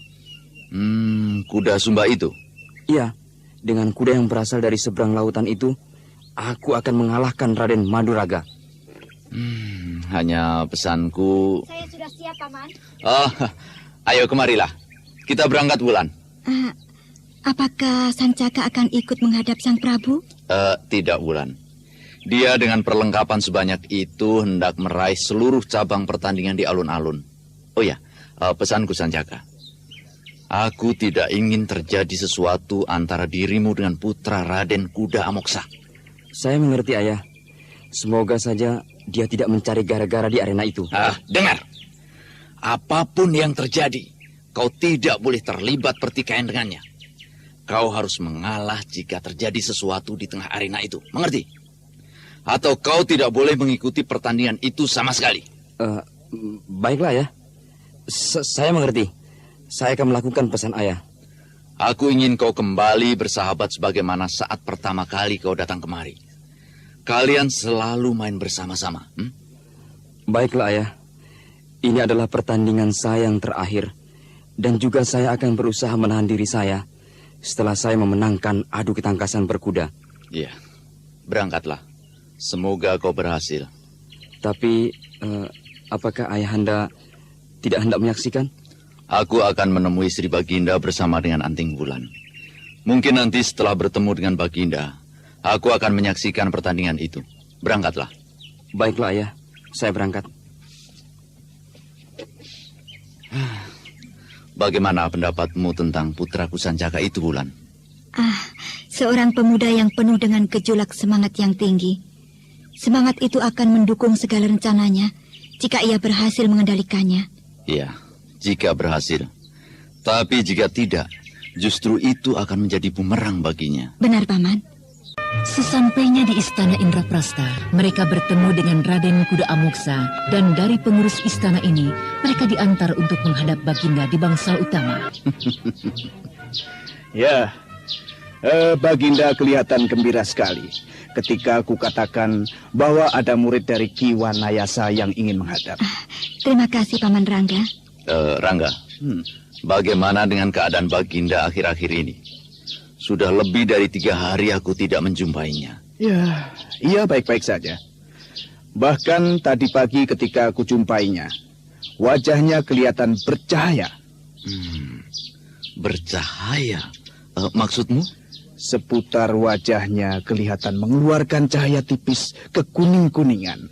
Kuda Sumba itu? Iya, dengan kuda yang berasal dari seberang lautan itu, aku akan mengalahkan Raden Maduraga. Hanya pesanku... Saya sudah siap, Paman. Ayo kemarilah. Kita berangkat, Wulan. Apakah Sancaka akan ikut menghadap Sang Prabu? Tidak, Wulan. Dia dengan perlengkapan sebanyak itu hendak meraih seluruh cabang pertandingan di alun-alun. Oh ya, pesanku Sancaka. Aku tidak ingin terjadi sesuatu antara dirimu dengan putra Raden Kuda Amoksa. Saya mengerti, ayah. Semoga saja dia tidak mencari gara-gara di arena itu. Dengar. Apapun yang terjadi, kau tidak boleh terlibat pertikaian dengannya. Kau harus mengalah jika terjadi sesuatu di tengah arena itu. Mengerti? Atau kau tidak boleh mengikuti pertandingan itu sama sekali. Baiklah, ya. Saya mengerti. Saya akan melakukan pesan ayah. Aku ingin kau kembali bersahabat sebagaimana saat pertama kali kau datang kemari. Kalian selalu main bersama-sama. Baiklah, ayah. Ini adalah pertandingan saya yang terakhir. Dan juga saya akan berusaha menahan diri saya setelah saya memenangkan adu ketangkasan berkuda. Iya, berangkatlah. Semoga kau berhasil. Tapi, apakah ayahanda tidak hendak menyaksikan? Aku akan menemui Sri Baginda bersama dengan Anting Wulan. Mungkin nanti setelah bertemu dengan Baginda, aku akan menyaksikan pertandingan itu. Berangkatlah. Baiklah, Ayah. Saya berangkat. Bagaimana pendapatmu tentang putraku Sancaka itu, Wulan? Seorang pemuda yang penuh dengan gejolak semangat yang tinggi. Semangat itu akan mendukung segala rencananya jika ia berhasil mengendalikannya. Iya, jika berhasil. Tapi jika tidak, justru itu akan menjadi bumerang baginya. Benar, Paman. Sesampainya di istana Indraprasta, mereka bertemu dengan Raden Kuda Amoksa, dan dari pengurus istana ini, mereka diantar untuk menghadap Baginda di bangsal utama. Ya, Baginda kelihatan gembira sekali ketika aku katakan bahwa ada murid dari Ki Wanayasa yang ingin menghadap. Terima kasih, Paman Rangga. Rangga, bagaimana dengan keadaan Baginda akhir-akhir ini? Sudah lebih dari 3 hari aku tidak menjumpainya. Ya, ia baik-baik saja. Bahkan tadi pagi ketika aku jumpainya, wajahnya kelihatan bercahaya. Bercahaya? Maksudmu? Seputar wajahnya kelihatan mengeluarkan cahaya tipis kekuning-kuningan.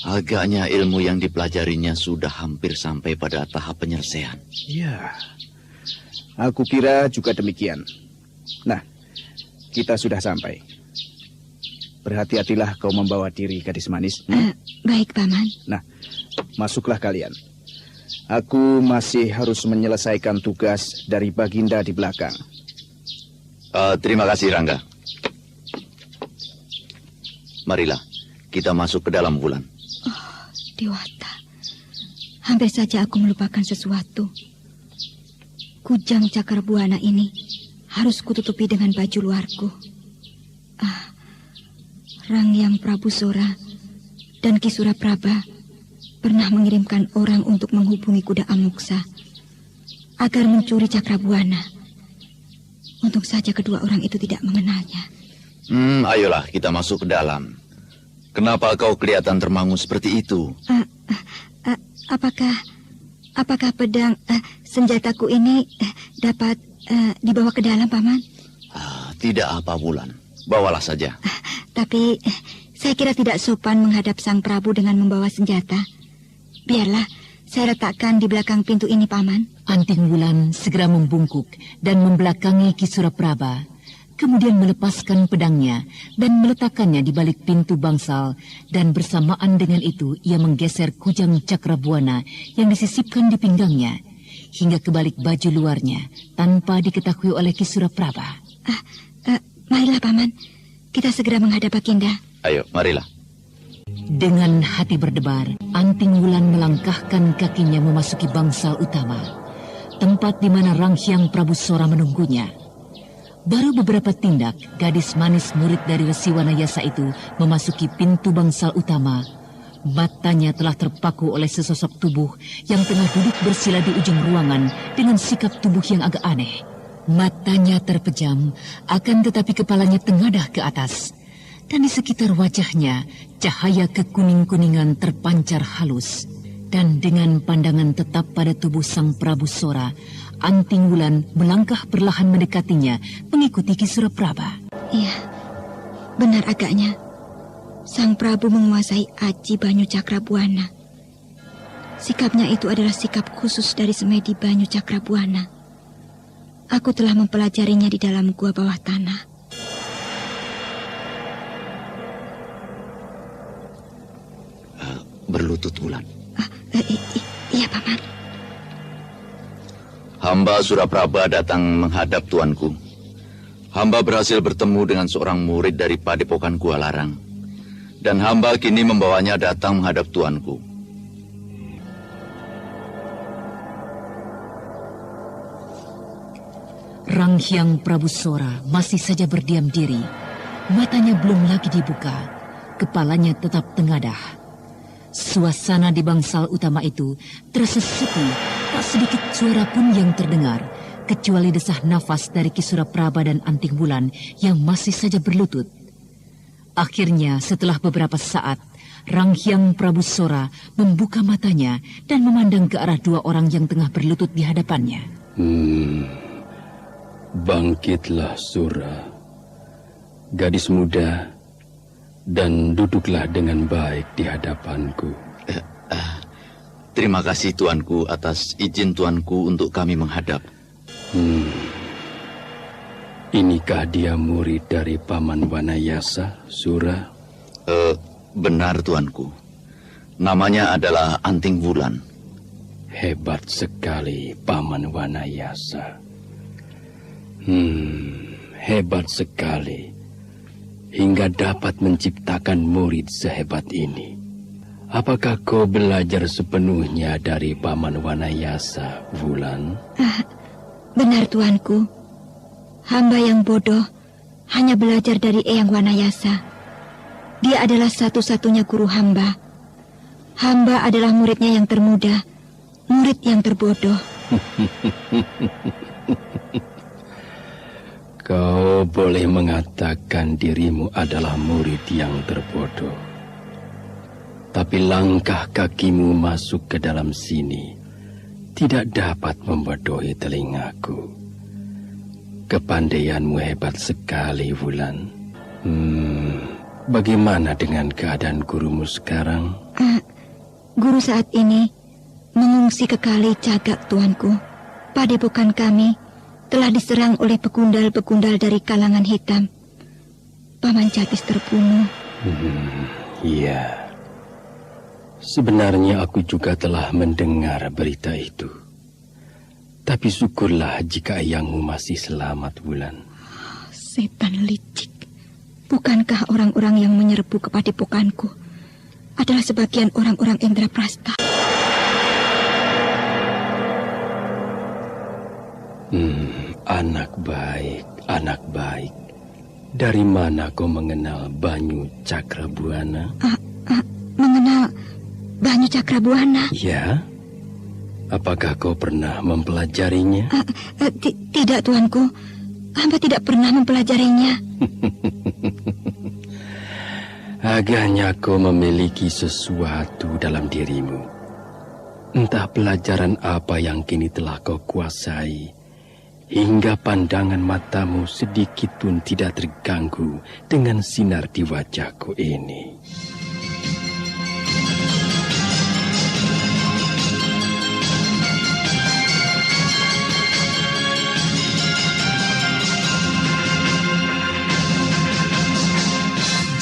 Agaknya ilmu yang dipelajarinya sudah hampir sampai pada tahap penyelesaian. Ya, aku kira juga demikian. Nah, kita sudah sampai. Berhati-hatilah kau membawa diri, gadis manis. Baik, Paman. Nah, masuklah kalian. Aku masih harus menyelesaikan tugas dari Baginda di belakang. Terima kasih, Rangga. Marilah, kita masuk ke dalam, Wulan. Dewata, hampir saja aku melupakan sesuatu. Kujang Cakrabuana ini harus kututupi dengan baju luarku. Rangyang Prabu Sora dan Ki Suraprabha pernah mengirimkan orang untuk menghubungi Kuda Amoksa agar mencuri Cakrabuana. Untung saja kedua orang itu tidak mengenalnya. Ayolah kita masuk ke dalam. Kenapa kau kelihatan termangu seperti itu? Apakah pedang senjataku ini dapat dibawa ke dalam, Paman? Tidak apa, Wulan. Bawalah saja. Tapi saya kira tidak sopan menghadap Sang Prabu dengan membawa senjata. Biarlah saya letakkan di belakang pintu ini, Paman. Anting Wulan segera membungkuk dan membelakangi Ki Suraprabha. Kemudian melepaskan pedangnya dan meletakkannya di balik pintu bangsal, dan bersamaan dengan itu ia menggeser kujang Cakrabuana yang disisipkan di pinggangnya hingga ke balik baju luarnya tanpa diketahui oleh Ki Suraprabha. Marilah, Paman, kita segera menghadap Baginda. Ayo, marilah. Dengan hati berdebar, Anting Wulan melangkahkan kakinya memasuki bangsal utama, tempat di mana Ranghyang Prabu Sora menunggunya. Baru beberapa tindak, gadis manis murid dari Resi Wanayasa itu memasuki pintu bangsal utama. Matanya telah terpaku oleh sesosok tubuh yang tengah duduk bersila di ujung ruangan dengan sikap tubuh yang agak aneh. Matanya terpejam, akan tetapi kepalanya tengadah ke atas. Dan di sekitar wajahnya, cahaya kekuning-kuningan terpancar halus. Dan dengan pandangan tetap pada tubuh Sang Prabu Sora, Anting Wulan melangkah perlahan mendekatinya, mengikuti Ki Suraprabha. Iya, benar agaknya. Sang Prabu menguasai aji Banyu Cakrabuana. Sikapnya itu adalah sikap khusus dari semedi Banyu Cakrabuana. Aku telah mempelajarinya di dalam gua bawah tanah. Berlutut, Wulan. Iya, Paman. Hamba Suraprabha datang menghadap tuanku. Hamba berhasil bertemu dengan seorang murid dari Padepokan Gua Larang. Dan hamba kini membawanya datang menghadap tuanku. Ranghyang Prabu Sora masih saja berdiam diri. Matanya belum lagi dibuka. Kepalanya tetap tengadah. Suasana di bangsal utama itu terasa sepi, tak sedikit suara pun yang terdengar, kecuali desah nafas dari Ki Suraprabha dan Anting Wulan yang masih saja berlutut. Akhirnya setelah beberapa saat, Ranghyang Prabu Sora membuka matanya dan memandang ke arah dua orang yang tengah berlutut di hadapannya. Bangkitlah Sura, gadis muda, dan duduklah dengan baik di hadapanku. Terima kasih tuanku atas izin tuanku untuk kami menghadap. Inikah dia murid dari Paman Wanayasa, Sura? Benar tuanku. Namanya adalah Anting Wulan. Hebat sekali Paman Wanayasa. Hebat sekali. Hingga dapat menciptakan murid sehebat ini. Apakah kau belajar sepenuhnya dari Paman Wanayasa, Wulan? Benar tuanku. Hamba yang bodoh hanya belajar dari Eyang Wanayasa. Dia adalah satu-satunya guru hamba. Hamba adalah muridnya yang termuda, murid yang terbodoh. Kau boleh mengatakan dirimu adalah murid yang terbodoh. Tapi langkah kakimu masuk ke dalam sini tidak dapat membodohi telingaku. Kepandaianmu hebat sekali, Wulan. Bagaimana dengan keadaan gurumu sekarang? Guru saat ini mengungsi ke Kali Cagak, tuanku. Padepokan kami telah diserang oleh pegundal-pegundal dari kalangan hitam. Paman Catis terbunuh. Iya. Sebenarnya aku juga telah mendengar berita itu. Tapi syukurlah jika ayahmu masih selamat, Wulan. Setan licik. Bukankah orang-orang yang menyerbu ke padepokanku adalah sebagian orang-orang Indraprasta? Anak baik, anak baik. Dari mana kau mengenal Banyu Cakrabuana? Mengenal Banyu Cakrabuana? Ya. Apakah kau pernah mempelajarinya? Tidak, tuanku. Hamba tidak pernah mempelajarinya. Agaknya kau memiliki sesuatu dalam dirimu. Entah pelajaran apa yang kini telah kau kuasai, hingga pandangan matamu sedikit pun tidak terganggu dengan sinar di wajahku ini.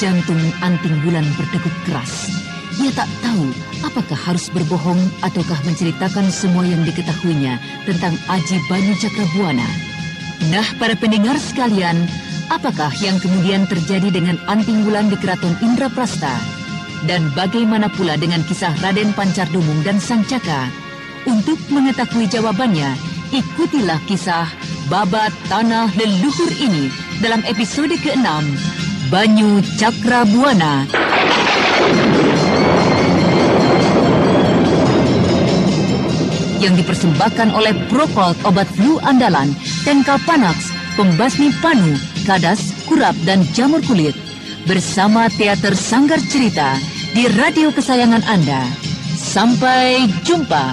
Jantung Anting Wulan berdegup keras. Ia tak tahu apakah harus berbohong ataukah menceritakan semua yang diketahuinya tentang Aji Banyu Cakrabuana. Nah, para pendengar sekalian, apakah yang kemudian terjadi dengan Anting Wulan di Keraton Indraprasta? Dan bagaimana pula dengan kisah Raden Pancardumung dan Sancaka? Untuk mengetahui jawabannya, ikutilah kisah Babat Tanah Leluhur ini dalam episode ke-6, Banyu Cakrabuana. Yang dipersembahkan oleh Procold obat flu andalan, Tenka Panax, pembasmi panu, kadas, kurap, dan jamur kulit. Bersama Teater Sanggar Cerita di radio kesayangan Anda. Sampai jumpa.